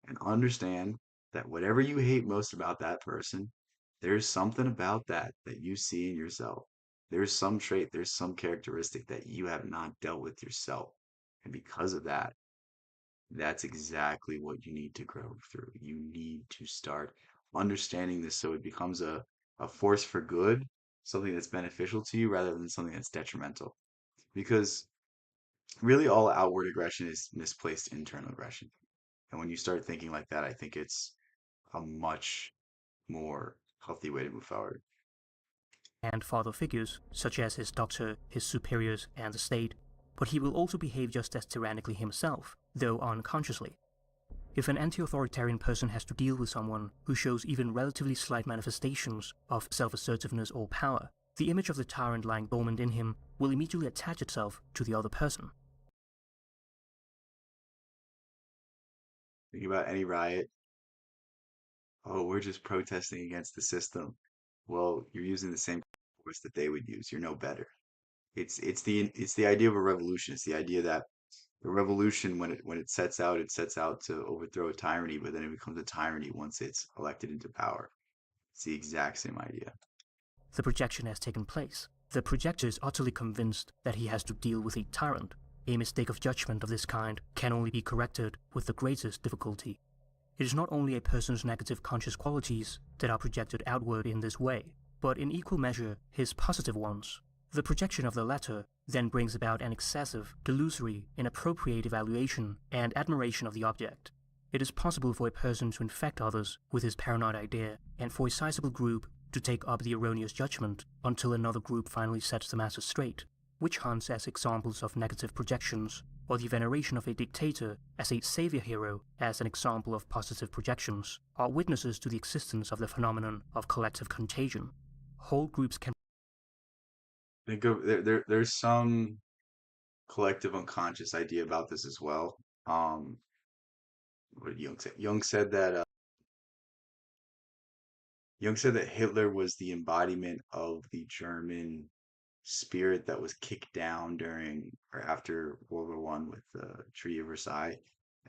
And understand that whatever you hate most about that person, there's something about that you see in yourself. There's some trait, there's some characteristic that you have not dealt with yourself. And because of that, that's exactly what you need to grow through. You need to start understanding this so it becomes a force for good, something that's beneficial to you rather than something that's detrimental. Because really all outward aggression is misplaced internal aggression. And when you start thinking like that, I think it's a much more healthy way to move forward. father figures, such as his doctor, his superiors, and the state, but he will also behave just as tyrannically himself, though unconsciously. If an anti-authoritarian person has to deal with someone who shows even relatively slight manifestations of self-assertiveness or power, the image of the tyrant lying dormant in him will immediately attach itself to the other person. Think about any riot. Oh, we're just protesting against the system. Well, you're using the same force that they would use. You're no better. It's the idea of a revolution. It's the idea that the revolution, when it sets out to overthrow a tyranny, but then it becomes a tyranny once it's elected into power. It's the exact same idea. The projection has taken place. The projector is utterly convinced that he has to deal with a tyrant. A mistake of judgment of this kind can only be corrected with the greatest difficulty. It is not only a person's negative conscious qualities that are projected outward in this way, but in equal measure his positive ones. The projection of the latter then brings about an excessive, delusory, inappropriate evaluation and admiration of the object. It is possible for a person to infect others with his paranoid idea, and for a sizable group to take up the erroneous judgment until another group finally sets the matter straight. Witch hunts as examples of negative projections, or the veneration of a dictator as a savior hero as an example of positive projections, are witnesses to the existence of the phenomenon of collective contagion. Whole groups can There's some collective unconscious idea about this as well. What did Jung say? Jung said that Hitler was the embodiment of the German spirit that was kicked down during or after World War One with the Treaty of Versailles,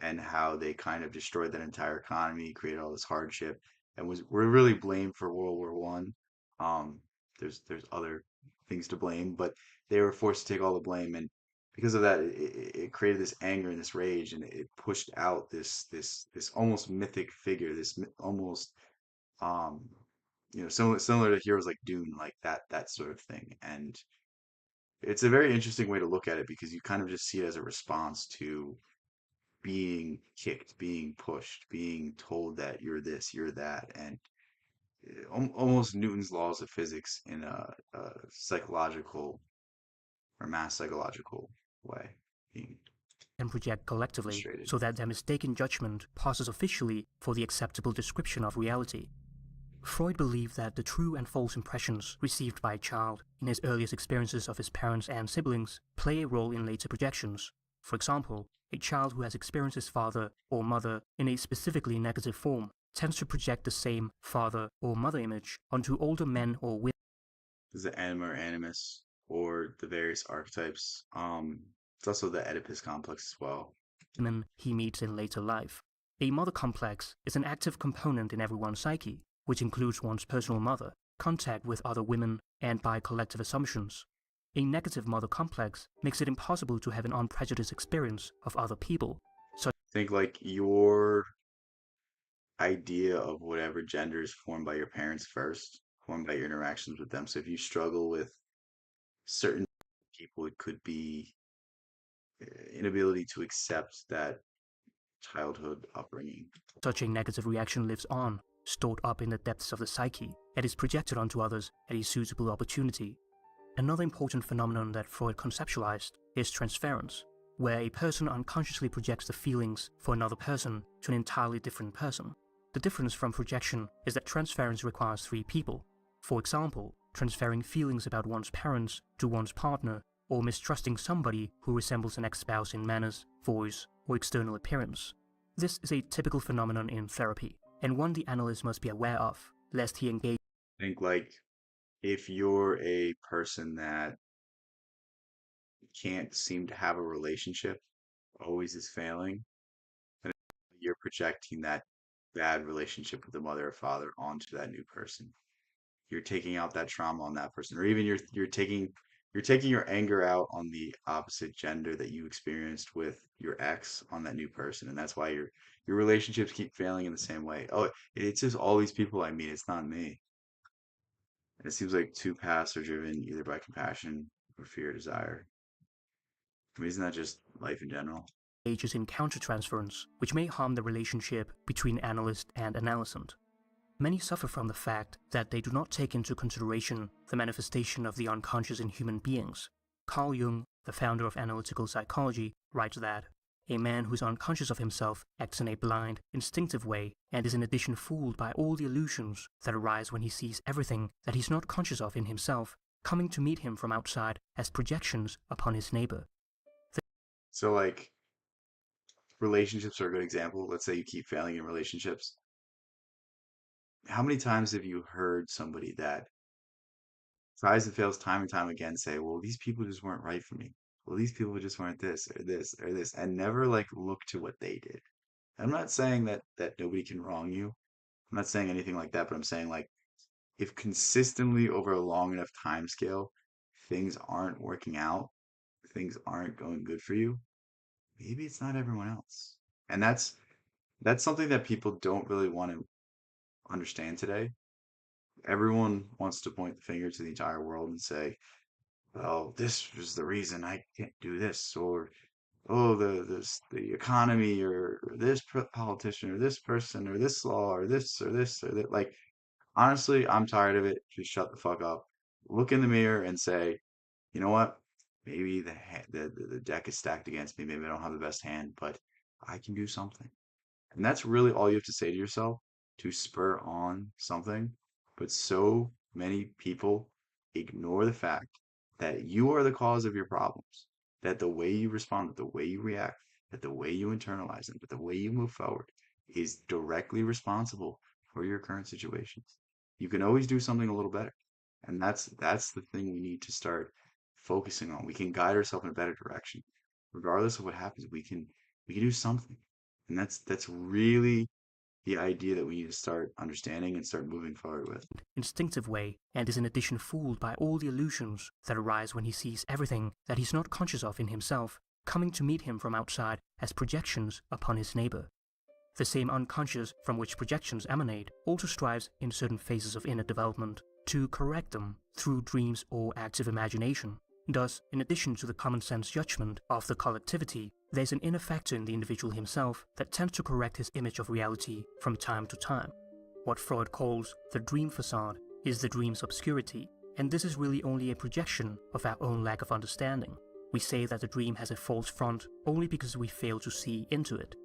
and how they kind of destroyed that entire economy, created all this hardship, and were really blamed for World War One. Um, there's other things to blame, but they were forced to take all the blame, and because of that, it created this anger and this rage, and it pushed out this almost mythic figure, almost um similar to heroes like Dune, like that sort of thing. And it's a very interesting way to look at it because you kind of just see it as a response to being kicked, being pushed, being told that you're this, you're that, and almost Newton's laws of physics in a psychological or mass psychological way being project collectively, illustrated. so that their mistaken judgment passes officially for the acceptable description of reality. Freud believed that the true and false impressions received by a child in his earliest experiences of his parents and siblings play a role in later projections. For example, a child who has experienced his father or mother in a specifically negative form tends to project the same father or mother image onto older men or women There's the anima or animus, or the various archetypes. It's also the Oedipus complex as well. he meets in later life. A mother complex is an active component in everyone's psyche, which includes one's personal mother, contact with other women, and by collective assumptions. A negative mother complex makes it impossible to have an unprejudiced experience of other people. Think like your idea of whatever gender is formed by your parents first, formed by your interactions with them. So if you struggle with certain people, it could be inability to accept that childhood upbringing. Such a negative reaction lives on, stored up in the depths of the psyche, and is projected onto others at a suitable opportunity. Another important phenomenon that Freud conceptualized is transference, where a person unconsciously projects the feelings for another person to an entirely different person. The difference from projection is that transference requires three people. For example, transferring feelings about one's parents to one's partner, or mistrusting somebody who resembles an ex-spouse in manners, voice, or external appearance. This is a typical phenomenon in therapy, and one the analyst must be aware of, lest he engage. Think like if you're a person that can't seem to have a relationship, always is failing, then you're projecting that bad relationship with the mother or father onto that new person. You're taking out that trauma on that person, or even you're taking your anger out on the opposite gender that you experienced with your ex on that new person, and that's why your relationships keep failing in the same way. Oh, it's just all these people I meet. It's not me. And it seems like two paths are driven either by compassion or fear or desire. I mean, isn't that just life in general? Engages in countertransference, which may harm the relationship between analyst and analysant. Many suffer from the fact that they do not take into consideration the manifestation of the unconscious in human beings. Carl Jung, the founder of analytical psychology, writes that a man who is unconscious of himself acts in a blind, instinctive way and is in addition fooled by all the illusions that arise when he sees everything that he's not conscious of in himself coming to meet him from outside as projections upon his neighbor. So, like, relationships are a good example. Let's say you keep failing in relationships. How many times have you heard somebody that tries and fails time and time again say, well, these people just weren't right for me. Well, these people just weren't this or this or this, and never like look to what they did. I'm not saying that nobody can wrong you. I'm not saying anything like that, but I'm saying like if consistently over a long enough time scale, things aren't working out, things aren't going good for you, maybe it's not everyone else. And that's something that people don't really want to understand today. Everyone wants to point the finger to the entire world and say, well, this was the reason I can't do this, or oh, the economy, or this politician, or this person, or this law, or this, or this, or that. Like, honestly, I'm tired of it. Just shut the fuck up. Look in the mirror and say, you know what? Maybe the deck is stacked against me. Maybe I don't have the best hand, but I can do something. And that's really all you have to say to yourself to spur on something. But so many people ignore the fact that you are the cause of your problems, that the way you respond, that the way you react, that the way you internalize them, that the way you move forward is directly responsible for your current situations. You can always do something a little better. And that's the thing we need to start focusing on. We can guide ourselves in a better direction. Regardless of what happens, we can do something. And that's really the idea that we need to start understanding and start moving forward with. Instinctive way and is in addition fooled by all the illusions that arise when he sees everything that he's not conscious of in himself coming to meet him from outside as projections upon his neighbor. The same unconscious from which projections emanate also strives in certain phases of inner development to correct them through dreams or active imagination. Thus, in addition to the common sense judgment of the collectivity, there's an inner factor in the individual himself that tends to correct his image of reality from time to time. What Freud calls the dream facade is the dream's obscurity, and this is really only a projection of our own lack of understanding. We say that the dream has a false front only because we fail to see into it.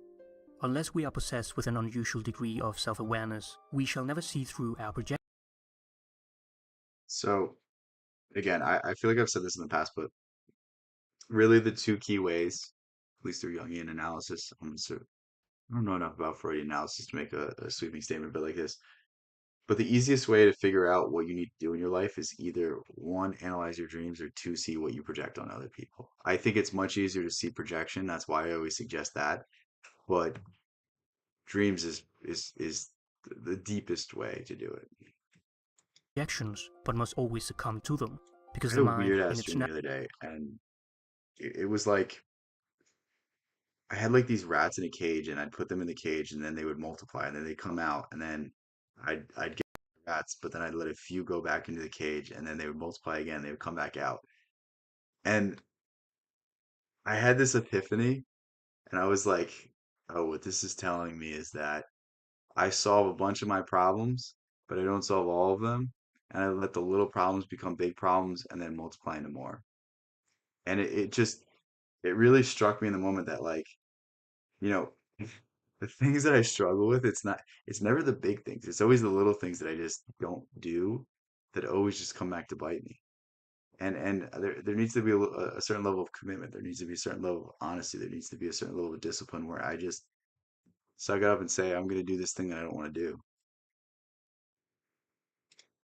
Unless we are possessed with an unusual degree of self-awareness, we shall never see through our projection. So again, I feel like I've said this in the past, but really the two key ways at least through Jungian analysis. I don't know enough about Freudian analysis to make a sweeping statement, but like this. But the easiest way to figure out what you need to do in your life is either one, analyze your dreams, or two, see what you project on other people. I think it's much easier to see projection. That's why I always suggest that. But dreams is the deepest way to do it. Projections, but must always succumb to them, I because had the a mind, weird in ass its dream the other day, and it was like I had like these rats in a cage, and I'd put them in the cage, and then they would multiply, and then they'd come out, and then I'd get rats, but then I'd let a few go back into the cage, and then they would multiply again. They would come back out, and I had this epiphany, and I was like, "Oh, what this is telling me is that I solve a bunch of my problems, but I don't solve all of them, and I let the little problems become big problems, and then multiply into more." And it just it really struck me in the moment that like you know, the things that I struggle with, it's never the big things. It's always the little things that I just don't do that always just come back to bite me. And there needs to be a certain level of commitment. There needs to be a certain level of honesty. There needs to be a certain level of discipline where I just suck it up and say, I'm going to do this thing that I don't want to do.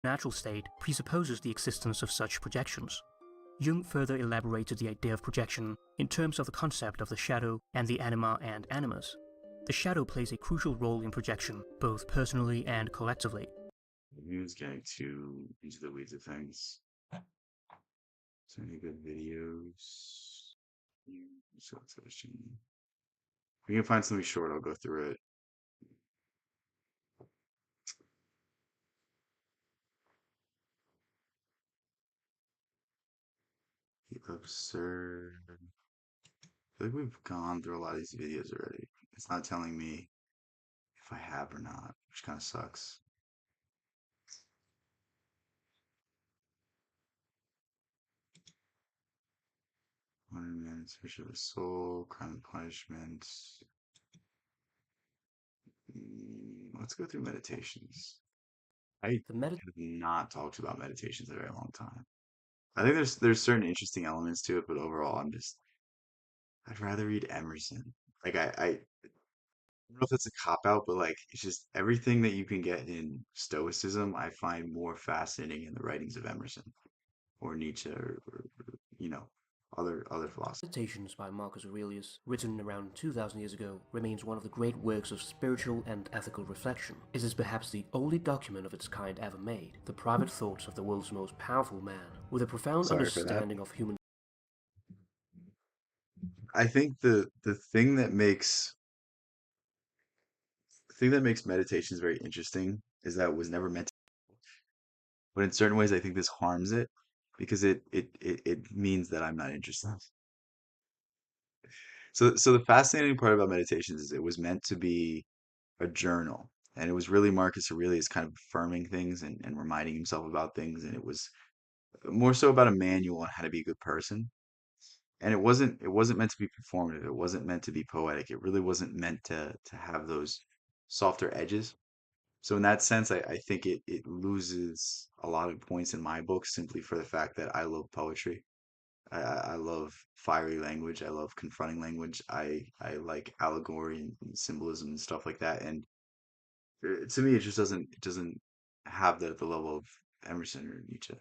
natural state presupposes the existence of such projections. Jung further elaborated the idea of projection in terms of the concept of the shadow and the anima and animus. The shadow plays a crucial role in projection, both personally and collectively. Who's getting too into the weeds of things? Is there any good videos? We can find something short. I'll go through it. Absurd. I feel like we've gone through a lot of these videos already. It's not telling me if I have or not, which kind of sucks. 100 minutes, Fish of the Soul, Crime and Punishment. Let's go through meditations. I The meta have not talked about meditations in a very long time. I think there's certain interesting elements to it, but overall, I'd rather read Emerson. Like I don't know if it's a cop out, but like it's just everything that you can get in Stoicism, I find more fascinating in the writings of Emerson or Nietzsche or other philosophers. Meditations by Marcus Aurelius, written around 2000 years ago, remains one of the great works of spiritual and ethical reflection. It is perhaps the only document of its kind ever made, the private thoughts of the world's most powerful man, with a profound Sorry for that. understanding of human. I think the thing that makes meditations very interesting is that it was never meant to, but in certain ways I think this harms it because it means that I'm not interested. So the fascinating part about meditations is it was meant to be a journal. And it was really Marcus Aurelius kind of affirming things and reminding himself about things. And it was more so about a manual on how to be a good person. And it wasn't meant to be performative. It wasn't meant to be poetic. It really wasn't meant to have those softer edges. So in that sense, I think it loses a lot of points in my book simply for the fact that I love poetry. I love fiery language. I love confronting language. I like allegory and symbolism and stuff like that. And to me, it doesn't have the level of Emerson or Nietzsche.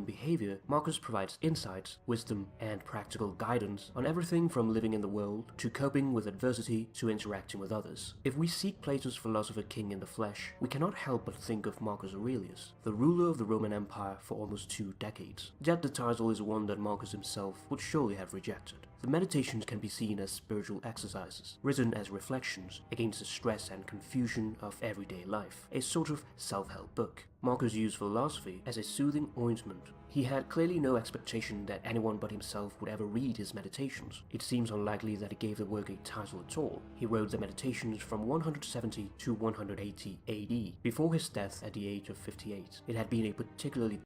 Behavior, Marcus provides insights, wisdom, and practical guidance on everything from living in the world to coping with adversity to interacting with others. If we seek Plato's philosopher king in the flesh, we cannot help but think of Marcus Aurelius, the ruler of the Roman Empire for almost 2 decades. Yet the title is one that Marcus himself would surely have rejected. The meditations can be seen as spiritual exercises, written as reflections against the stress and confusion of everyday life, a sort of self-help book. Marcus used philosophy as a soothing ointment. He had clearly no expectation that anyone but himself would ever read his meditations. It seems unlikely that he gave the work a title at all. He wrote the meditations from 170 to 180 AD, before his death at the age of 58. It had been a particularly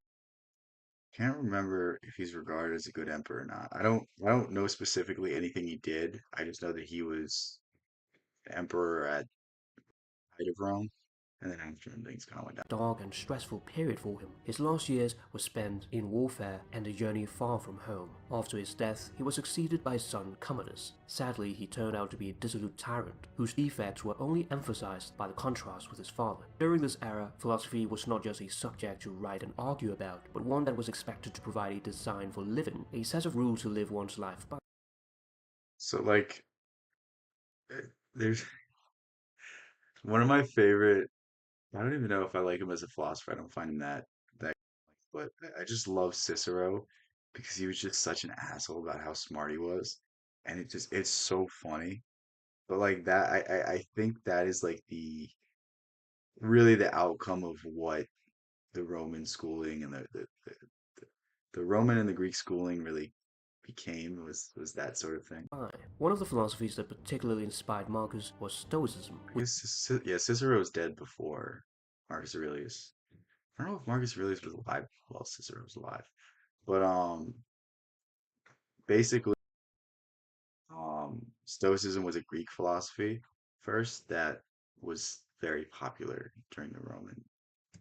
Can't remember if he's regarded as a good emperor or not. I don't know specifically anything he did. I just know that he was the emperor at the height of Rome. And then after him, things kind of went down. Dark and stressful period for him. His last years were spent in warfare and a journey far from home. After his death, he was succeeded by his son Commodus. Sadly, he turned out to be a dissolute tyrant, whose defects were only emphasized by the contrast with his father. During this era, philosophy was not just a subject to write and argue about, but one that was expected to provide a design for living, a set of rules to live one's life by. So like, there's one of my favorite. I don't even know if I like him as a philosopher. I don't find him that, but I just love Cicero because he was just such an asshole about how smart he was, and it's so funny. But like that, I think that is like the really the outcome of what the Roman schooling and the Roman and the Greek schooling really became was that sort of thing. One of the philosophies that particularly inspired Marcus was Stoicism, I guess yeah, Cicero was dead before Marcus Aurelius. I don't know if Marcus Aurelius was alive while Cicero was alive, but basically, Stoicism was a Greek philosophy first that was very popular during the Roman.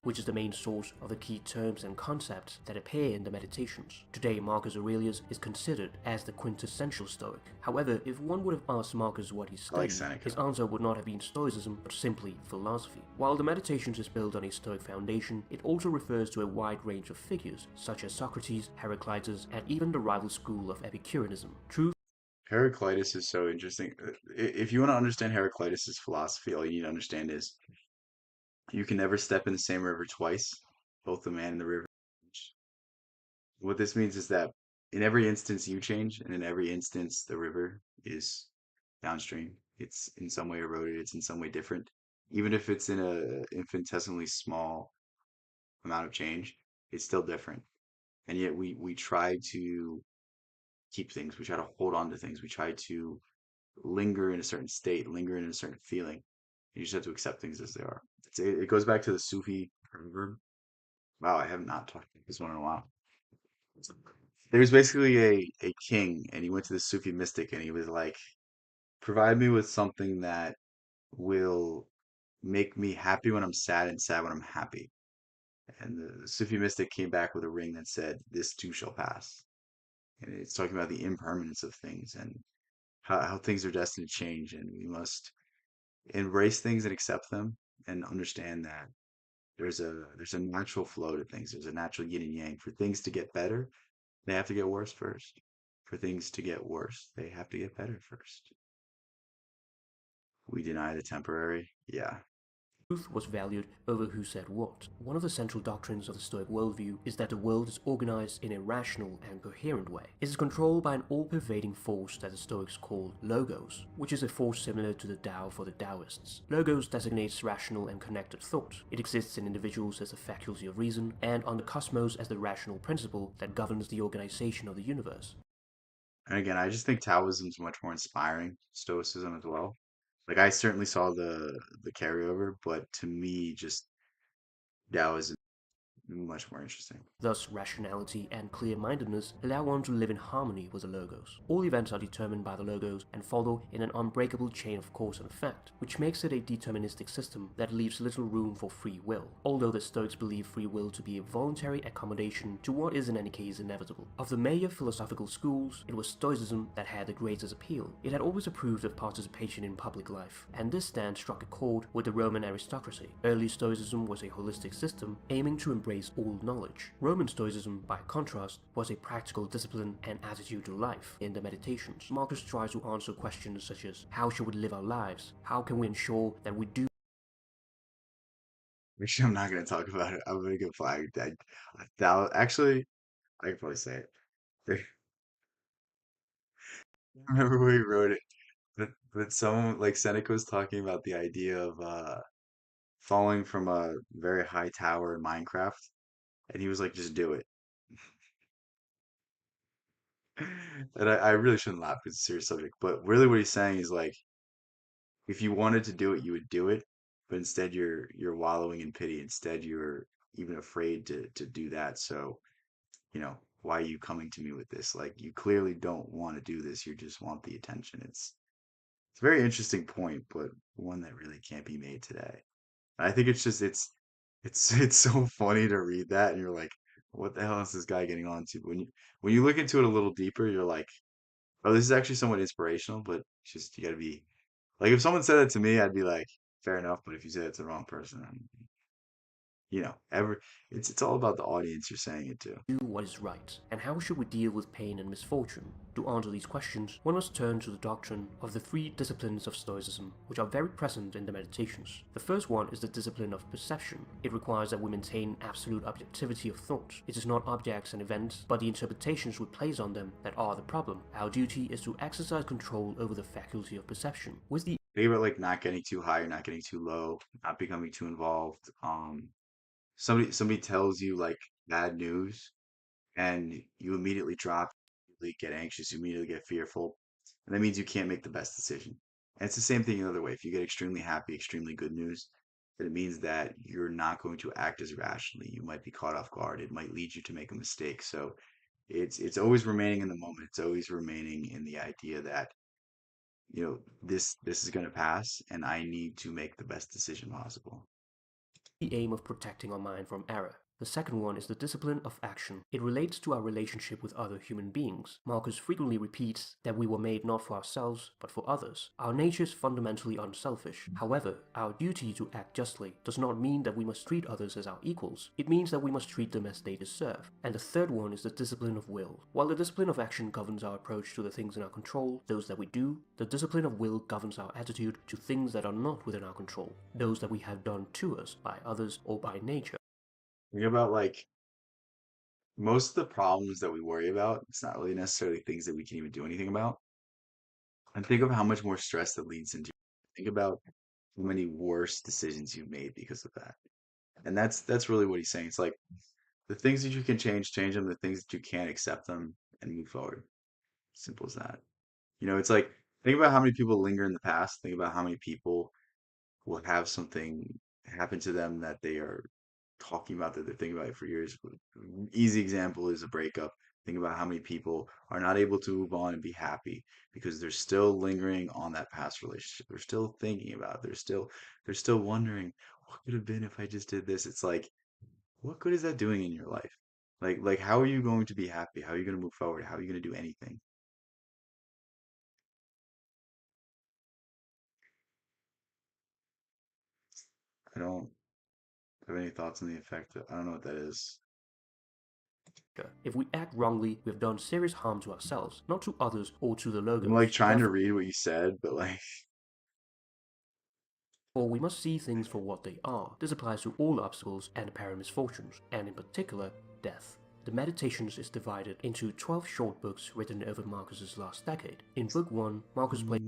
which is the main source of the key terms and concepts that appear in the Meditations. Today, Marcus Aurelius is considered as the quintessential Stoic. However, if one would have asked Marcus what he I like studied, Seneca. his answer would not have been Stoicism, but simply philosophy. While the Meditations is built on a Stoic foundation, it also refers to a wide range of figures, such as Socrates, Heraclitus, and even the rival school of Epicureanism. Truth Heraclitus is so interesting. If you want to understand Heraclitus's philosophy, all you need to understand is you can never step in the same river twice, both the man and the river. What this means is that in every instance you change, and in every instance the river is downstream. It's in some way eroded, it's in some way different. Even if it's in a infinitesimally small amount of change, it's still different. And yet we try to keep things, we try to hold on to things, we try to linger in a certain state, linger in a certain feeling. You just have to accept things as they are. It goes back to the Sufi proverb. Wow, I have not talked about this one in a while. There was basically a king, and he went to the Sufi mystic, and he was like, "Provide me with something that will make me happy when I'm sad and sad when I'm happy." And the Sufi mystic came back with a ring that said, "This too shall pass." And it's talking about the impermanence of things and how things are destined to change, and we must embrace things and accept them and understand that there's a natural flow to things. There's a natural yin and yang. For things to get better, they have to get worse first. For things to get worse, they have to get better first. We deny the temporary. Yeah. Truth was valued over who said what. One of the central doctrines of the Stoic worldview is that the world is organized in a rational and coherent way. It is controlled by an all-pervading force that the Stoics call logos, which is a force similar to the Tao for the Taoists. Logos designates rational and connected thought. It exists in individuals as the faculty of reason, and on the cosmos as the rational principle that governs the organization of the universe. And again, I just think Taoism is much more inspiring, Stoicism as well. Like I certainly saw the carryover, but to me, just Taoism is much more interesting. Thus, rationality and clear-mindedness allow one to live in harmony with the logos. All events are determined by the logos and follow in an unbreakable chain of cause and effect, which makes it a deterministic system that leaves little room for free will, although the Stoics believe free will to be a voluntary accommodation to what is in any case inevitable. Of the major philosophical schools, it was Stoicism that had the greatest appeal. It had always approved of participation in public life, and this stance struck a chord with the Roman aristocracy. Early Stoicism was a holistic system aiming to embrace all knowledge. Roman Stoicism, by contrast, was a practical discipline and attitude to life. In the Meditations, Marcus tries to answer questions such as, how should we live our lives? How can we ensure that we do Actually, I'm not going to talk about it. I'm going to get flagged. Actually, I could probably say it. I remember where he wrote it, but someone like Seneca was talking about the idea of falling from a very high tower in Minecraft, and he was like, just do it. And I really shouldn't laugh because it's a serious subject, but really what he's saying is like, if you wanted to do it, you would do it, but instead you're wallowing in pity. Instead, you're even afraid to do that. So, why are you coming to me with this? Like, you clearly don't want to do this. You just want the attention. It's a very interesting point, but one that really can't be made today. And I think it's just it's so funny to read that and you're like, what the hell is this guy getting on to? But when you look into it a little deeper, you're like, oh, this is actually somewhat inspirational, but it's just you gotta be like if someone said it to me, I'd be like, fair enough, but if you said it to the wrong person, ever it's all about the audience you're saying it to. Do what is right, and how should we deal with pain and misfortune? To answer these questions, one must turn to the doctrine of the three disciplines of Stoicism, which are very present in the Meditations. The first one is the discipline of perception. It requires that we maintain absolute objectivity of thought. It is not objects and events, but the interpretations we place on them that are the problem. Our duty is to exercise control over the faculty of perception. With the Think about like not getting too high or not getting too low, not becoming too involved. Somebody tells you like bad news and you immediately drop, you immediately get anxious, you immediately get fearful, and that means you can't make the best decision. And it's the same thing another way. If you get extremely happy, extremely good news, then it means that you're not going to act as rationally. You might be caught off guard. It might lead you to make a mistake. So it's always remaining in the moment. It's always remaining in the idea that, this is going to pass and I need to make the best decision possible. aim of protecting our mind from error. The second one is the discipline of action. It relates to our relationship with other human beings. Marcus frequently repeats that we were made not for ourselves, but for others. Our nature is fundamentally unselfish. However, our duty to act justly does not mean that we must treat others as our equals. It means that we must treat them as they deserve. And the third one is the discipline of will. While the discipline of action governs our approach to the things in our control, those that we do, the discipline of will governs our attitude to things that are not within our control, those that we have done to us by others or by nature. Think about like most of the problems that we worry about, it's not really necessarily things that we can even do anything about. And think of how much more stress that leads into. Think about how many worse decisions you've made because of that. And that's really what he's saying. It's like the things that you can change, change them. The things that you can't, accept them and move forward. Simple as that. It's like think about how many people linger in the past. Think about how many people will have something happen to them that they are talking about that they're thinking about it for years. Easy example is a breakup. Think about how many people are not able to move on and be happy because they're still lingering on that past relationship. They're still thinking about it. They're still wondering what could have been if I just did this. It's like, what good is that doing in your life? Like how are you going to be happy? How are you going to move forward? How are you going to do anything? I don't have any thoughts on the effect. I don't know what that is. If we act wrongly, we have done serious harm to ourselves, not to others or to the I'm like logos. trying to Therefore, read what you said, but like we must see things for what they are. This applies to all obstacles and apparent misfortunes, and in particular, death. The Meditations is divided into 12 short books written over Marcus's last decade. In book 1, Marcus plays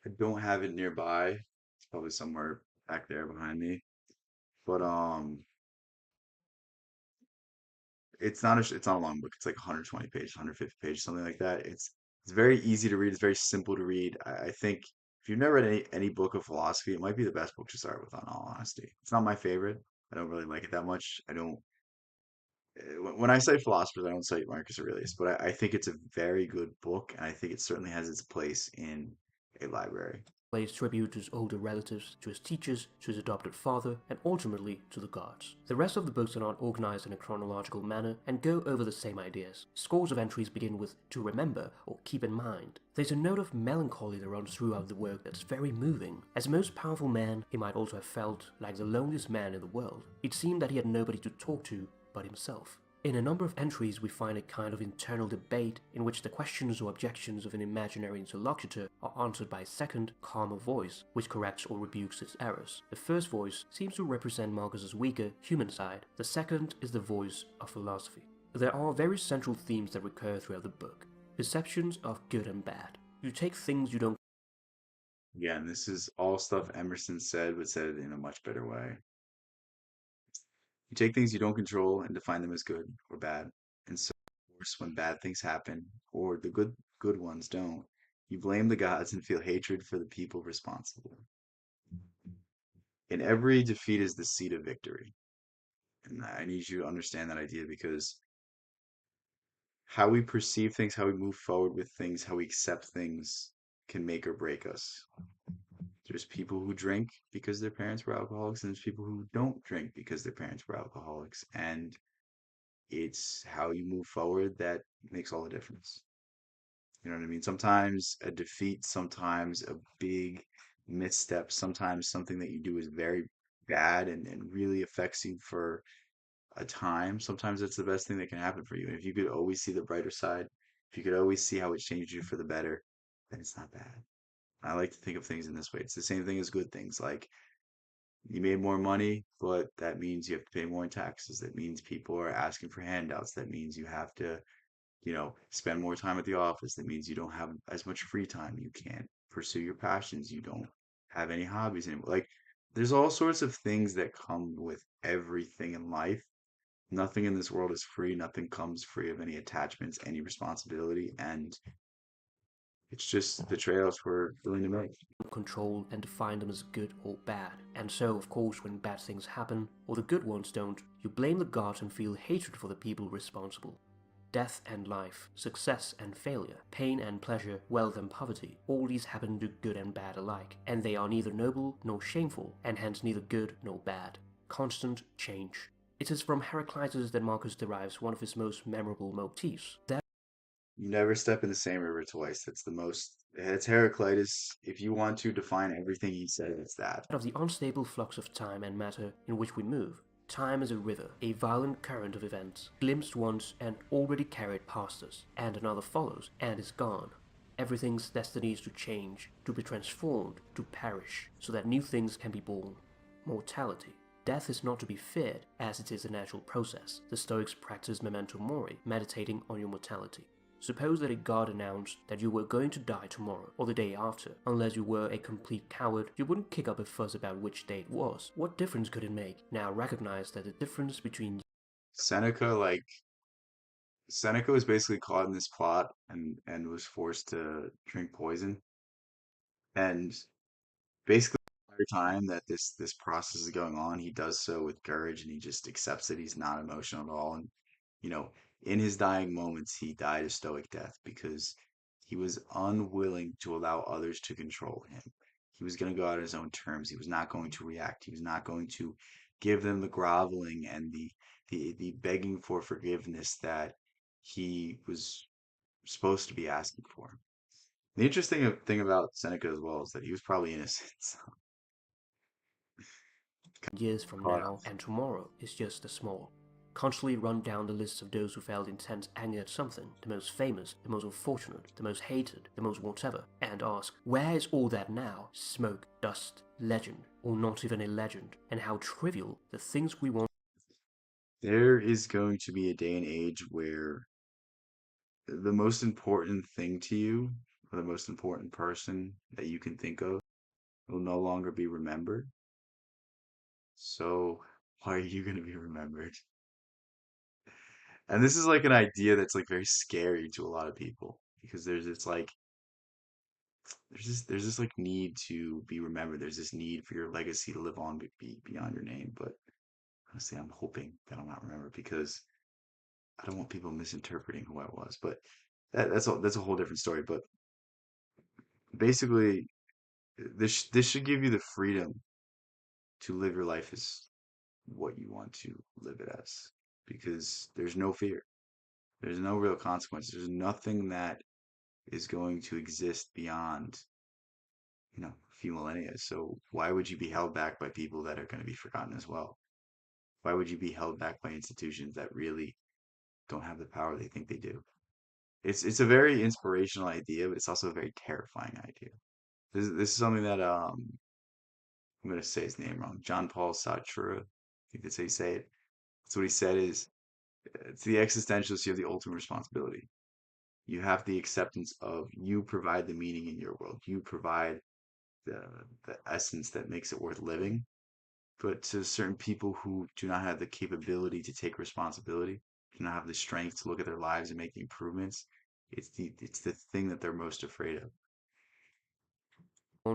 I don't have it nearby. It's probably somewhere back there behind me. But it's not a long book. It's like 120 pages, 150 pages, something like that. It's very easy to read. It's very simple to read. I think if you've never read any book of philosophy, it might be the best book to start with, on all honesty. It's not my favorite. I don't really like it that much. I don't when I cite philosophers, I don't cite Marcus Aurelius, but I think it's a very good book, and I think it certainly has its place in a library. tribute to his older relatives, to his teachers, to his adopted father, and ultimately to the gods. The rest of the books are not organized in a chronological manner and go over the same ideas. Scores of entries begin with "to remember" or "keep in mind." There's a note of melancholy that runs throughout the work that's very moving. As the most powerful man, he might also have felt like the loneliest man in the world. It seemed that he had nobody to talk to but himself. In a number of entries, we find a kind of internal debate in which the questions or objections of an imaginary interlocutor are answered by a second, calmer voice, which corrects or rebukes his errors. The first voice seems to represent Marcus's weaker, human side. The second is the voice of philosophy. There are very central themes that recur throughout the book. Perceptions of good and bad. You take things you don't Again, this is all stuff Emerson said, but said it in a much better way. You take things you don't control and define them as good or bad. And so, of course, when bad things happen, or the good ones don't, you blame the gods and feel hatred for the people responsible. In every defeat is the seed of victory. And I need you to understand that idea because how we perceive things, how we move forward with things, how we accept things, can make or break us. There's people who drink because their parents were alcoholics, and there's people who don't drink because their parents were alcoholics. And it's how you move forward that makes all the difference. You know what I mean? Sometimes a defeat, sometimes a big misstep, sometimes something that you do is very bad and really affects you for a time. Sometimes it's the best thing that can happen for you. And if you could always see the brighter side, if you could always see how it changed you for the better, then it's not bad. I like to think of things in this way. It's the same thing as good things. Like you made more money, but that means you have to pay more in taxes. That means people are asking for handouts. That means you have to, spend more time at the office. That means you don't have as much free time. You can't pursue your passions. You don't have any hobbies anymore. Like there's all sorts of things that come with everything in life. Nothing in this world is free. Nothing comes free of any attachments, any responsibility, and it's just the trade-offs we're willing to make. Control and define them as good or bad. And so, of course, when bad things happen, or the good ones don't, you blame the gods and feel hatred for the people responsible. Death and life, success and failure, pain and pleasure, wealth and poverty, all these happen to good and bad alike, and they are neither noble nor shameful, and hence neither good nor bad. Constant change. It is from Heraclitus that Marcus derives one of his most memorable motifs. That You never step in the same river twice. It's Heraclitus. If you want to define everything he said, it's that. of the unstable flux of time and matter in which we move. Time is a river, a violent current of events, glimpsed once and already carried past us, and another follows and is gone. Everything's destiny is to change, to be transformed, to perish, so that new things can be born. Mortality. Death is not to be feared, as it is a natural process. The Stoics practice memento mori, meditating on your mortality. Suppose that a god announced that you were going to die tomorrow or the day after. Unless you were a complete coward, you wouldn't kick up a fuss about which day it was. What difference could it make? Now recognize that the difference between Seneca, Seneca was basically caught in this plot and was forced to drink poison. And basically, every time that this process is going on, he does so with courage and he just accepts that he's not emotional at all. And you know, in his dying moments, he died a stoic death because he was unwilling to allow others to control him. He was going to go out on his own terms. He was not going to react. He was not going to give them the groveling and the begging for forgiveness that he was supposed to be asking for. The interesting thing about Seneca as well is that he was probably innocent. So years from caught up. now and tomorrow is just as small. Constantly run down the list of those who felt intense anger at something, the most famous, the most unfortunate, the most hated, the most whatever, and ask, where is all that now? Smoke, dust, legend, or not even a legend, and how trivial the things we want. There is going to be a day and age where the most important thing to you, or the most important person that you can think of, will no longer be remembered. So why are you going to be remembered? And this is like an idea that's like very scary to a lot of people because there's this like need to be remembered. There's this need for your legacy to live on be beyond your name. But honestly, I'm hoping that I'm not remembered because I don't want people misinterpreting who I was. But that's a whole different story. But basically, this should give you the freedom to live your life as what you want to live it as because there's no fear. There's no real consequences. There's nothing that is going to exist beyond, a few millennia. So why would you be held back by people that are going to be forgotten as well? Why would you be held back by institutions that really don't have the power they think they do? It's a very inspirational idea, but it's also a very terrifying idea. This is something that I'm going to say his name wrong. John Paul Sartre, I think that's how you say it. That's what he said is it's the existentialist, you have the ultimate responsibility. You have the acceptance of you provide the meaning in your world. You provide the the essence that makes it worth living. But to certain people who do not have the capability to take responsibility, do not have the strength to look at their lives and make the improvements, it's the thing that they're most afraid of.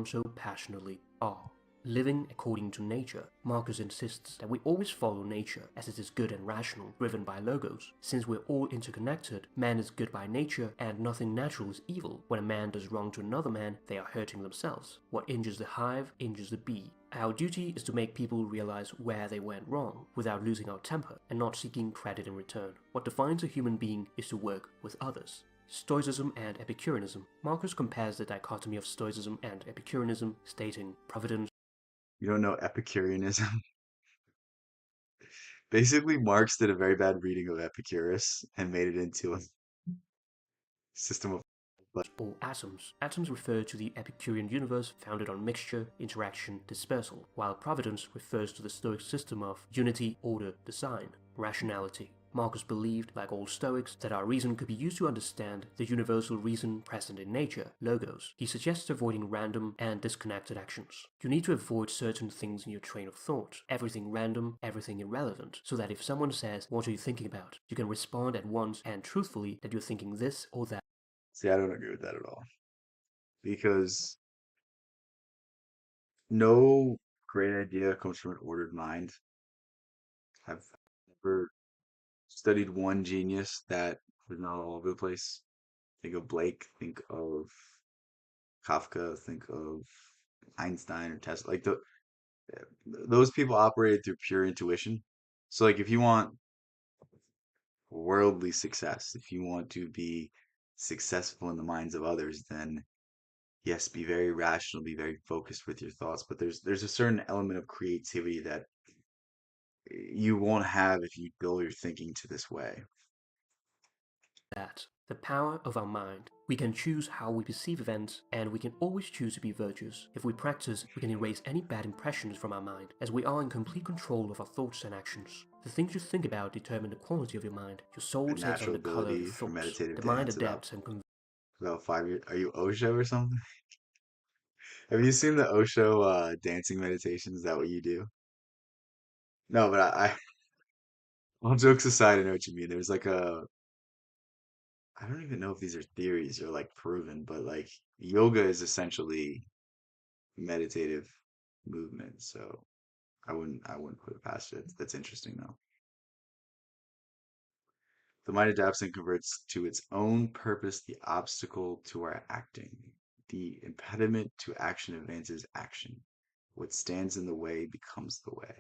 So passionately are. Living according to nature, Marcus insists that we always follow nature as it is good and rational, driven by logos. Since we're all interconnected, man is good by nature and nothing natural is evil. When a man does wrong to another man, they are hurting themselves. What injures the hive injures the bee. Our duty is to make people realize where they went wrong, without losing our temper and not seeking credit in return. What defines a human being is to work with others. Stoicism and Epicureanism. Marcus compares the dichotomy of Stoicism and Epicureanism, stating, Providence. You don't know Epicureanism? Basically, Marx did a very bad reading of Epicurus and made it into a system of. But Or atoms. Atoms refer to the Epicurean universe founded on mixture, interaction, dispersal, while providence refers to the Stoic system of unity, order, design, rationality. Marcus believed, like all Stoics, that our reason could be used to understand the universal reason present in nature, logos. He suggests avoiding random and disconnected actions. You need to avoid certain things in your train of thought, everything random, everything irrelevant, so that if someone says, "What are you thinking about?" you can respond at once and truthfully that you're thinking this or that. see, I don't agree with that at all because no great idea comes from an ordered mind. I've never studied one genius that was not all over the place. Think of Blake, think of Kafka, think of Einstein or Tesla. Like those people operated through pure intuition. So like if you want worldly success, if you want to be successful in the minds of others, then yes, be very rational, be very focused with your thoughts. But there's a certain element of creativity that you won't have if you build your thinking to this way. The power of our mind. We can choose how we perceive events, and we can always choose to be virtuous. If we practice, we can erase any bad impressions from our mind, as we are in complete control of our thoughts and actions. The things you think about determine the quality of your mind. Your A soul takes on natural the color of your ability for thoughts. meditative The mind dance adapts and converts. about 5 years. Are you Osho or something? Have you seen the Osho dancing meditation? Is that what you do? No, but all jokes aside, I know what you mean. There's like I don't even know if these are theories or like proven, but like yoga is essentially meditative movement. So I wouldn't put it past it. That's interesting though. The mind adapts and converts to its own purpose the obstacle to our acting. The impediment to action advances action. What stands in the way becomes the way.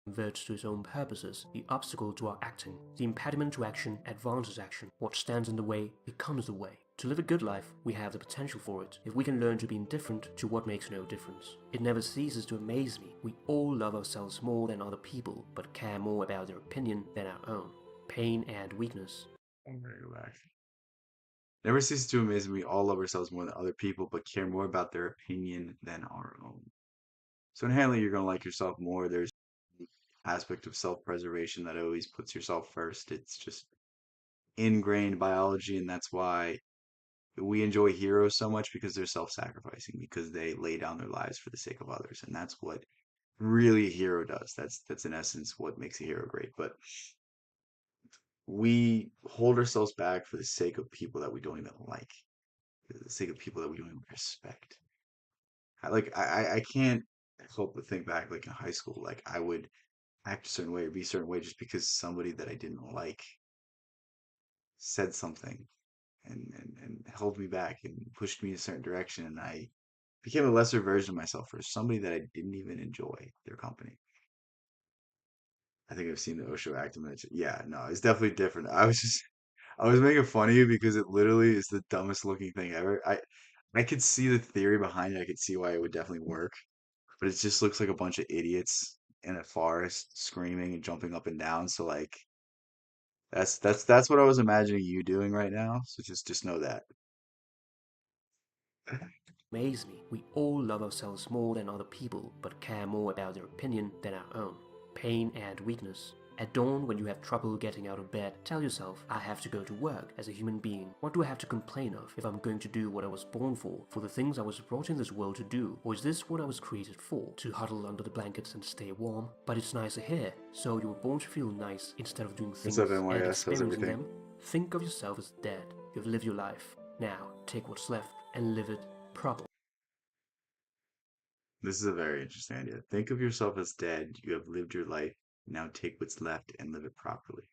Converts to its own purposes, the obstacle to our acting. The impediment to action advances action. What stands in the way becomes the way. To live a good life, we have the potential for it, if we can learn to be indifferent to what makes no difference. It never ceases to amaze me. We all love ourselves more than other people, but care more about their opinion than our own. Pain and weakness. I'm gonna go back. Never ceases to amaze me. We all love ourselves more than other people, but care more about their opinion than our own. So inherently, you're gonna like yourself more. There's an aspect of self-preservation that always puts yourself first. It's just ingrained biology, and that's why we enjoy heroes so much because they're self-sacrificing, because they lay down their lives for the sake of others, and that's what really a hero does. That's in essence what makes a hero great. But we hold ourselves back for the sake of people that we don't even like, for the sake of people that we don't even respect. I can't help but think back like in high school, like I would act a certain way or be a certain way just because somebody that I didn't like said something and held me back and pushed me in a certain direction, and I became a lesser version of myself for somebody that I didn't even enjoy their company. I think I've seen the Osho Actimate. Yeah, no, it's definitely different. I was making fun of you because it literally is the dumbest looking thing ever. I could see the theory behind it. I could see why it would definitely work, but it just looks like a bunch of idiots in a forest screaming and jumping up and down. So like that's what I was imagining you doing right now. So just know that. Amaze me. We all love ourselves more than other people, but care more about their opinion than our own. Pain and weakness. At dawn, when you have trouble getting out of bed, tell yourself, I have to go to work as a human being. What do I have to complain of if I'm going to do what I was born for the things I was brought in this world to do? Or is this what I was created for? To huddle under the blankets and stay warm? But it's nicer here, so you were born to feel nice instead of doing What's things up, and NYS? How's experiencing everything? them. Think of yourself as dead. You've lived your life. Now, take what's left and live it properly. This is a very interesting idea. Think of yourself as dead. You have lived your life. Now take what's left and live it properly.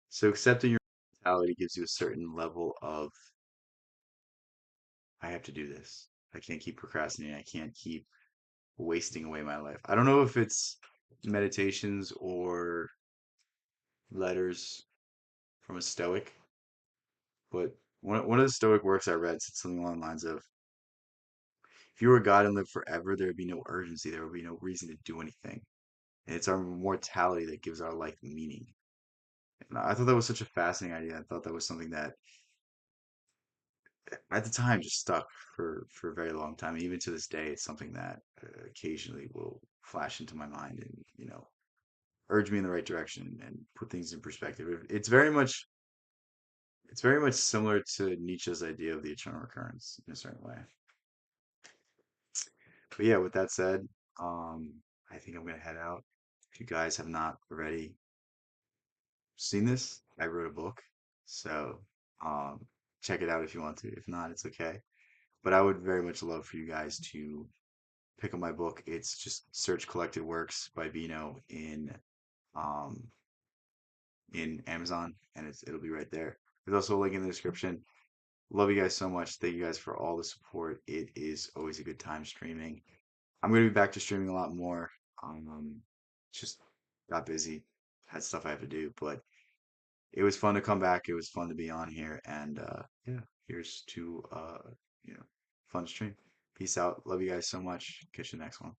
So accepting your mortality gives you a certain level of, I have to do this. I can't keep procrastinating. I can't keep wasting away my life. I don't know if it's meditations or letters from a Stoic, but one of the Stoic works I read said something along the lines of, if you were God and lived forever, there would be no urgency. There would be no reason to do anything. And it's our mortality that gives our life meaning. And I thought that was such a fascinating idea. I thought that was something that at the time just stuck for a very long time. And even to this day, it's something that occasionally will flash into my mind and, urge me in the right direction and put things in perspective. It's very much similar to Nietzsche's idea of the eternal recurrence in a certain way. But yeah, with that said, um, I think I'm gonna head out. If you guys have not already seen this, I wrote a book, so um, check it out if you want to. If not, it's okay. But I would very much love for you guys to pick up my book. It's just search Collected Works by Vino um, in Amazon, and it'll be right there. There's also a link in the description. Love you guys so much. Thank you guys for all the support. It is always a good time streaming. I'm gonna be back to streaming a lot more. Just got busy, had stuff I have to do, but it was fun to come back. It was fun to be on here, and yeah, here's to you know, fun stream. Peace out. Love you guys so much. Catch you next one.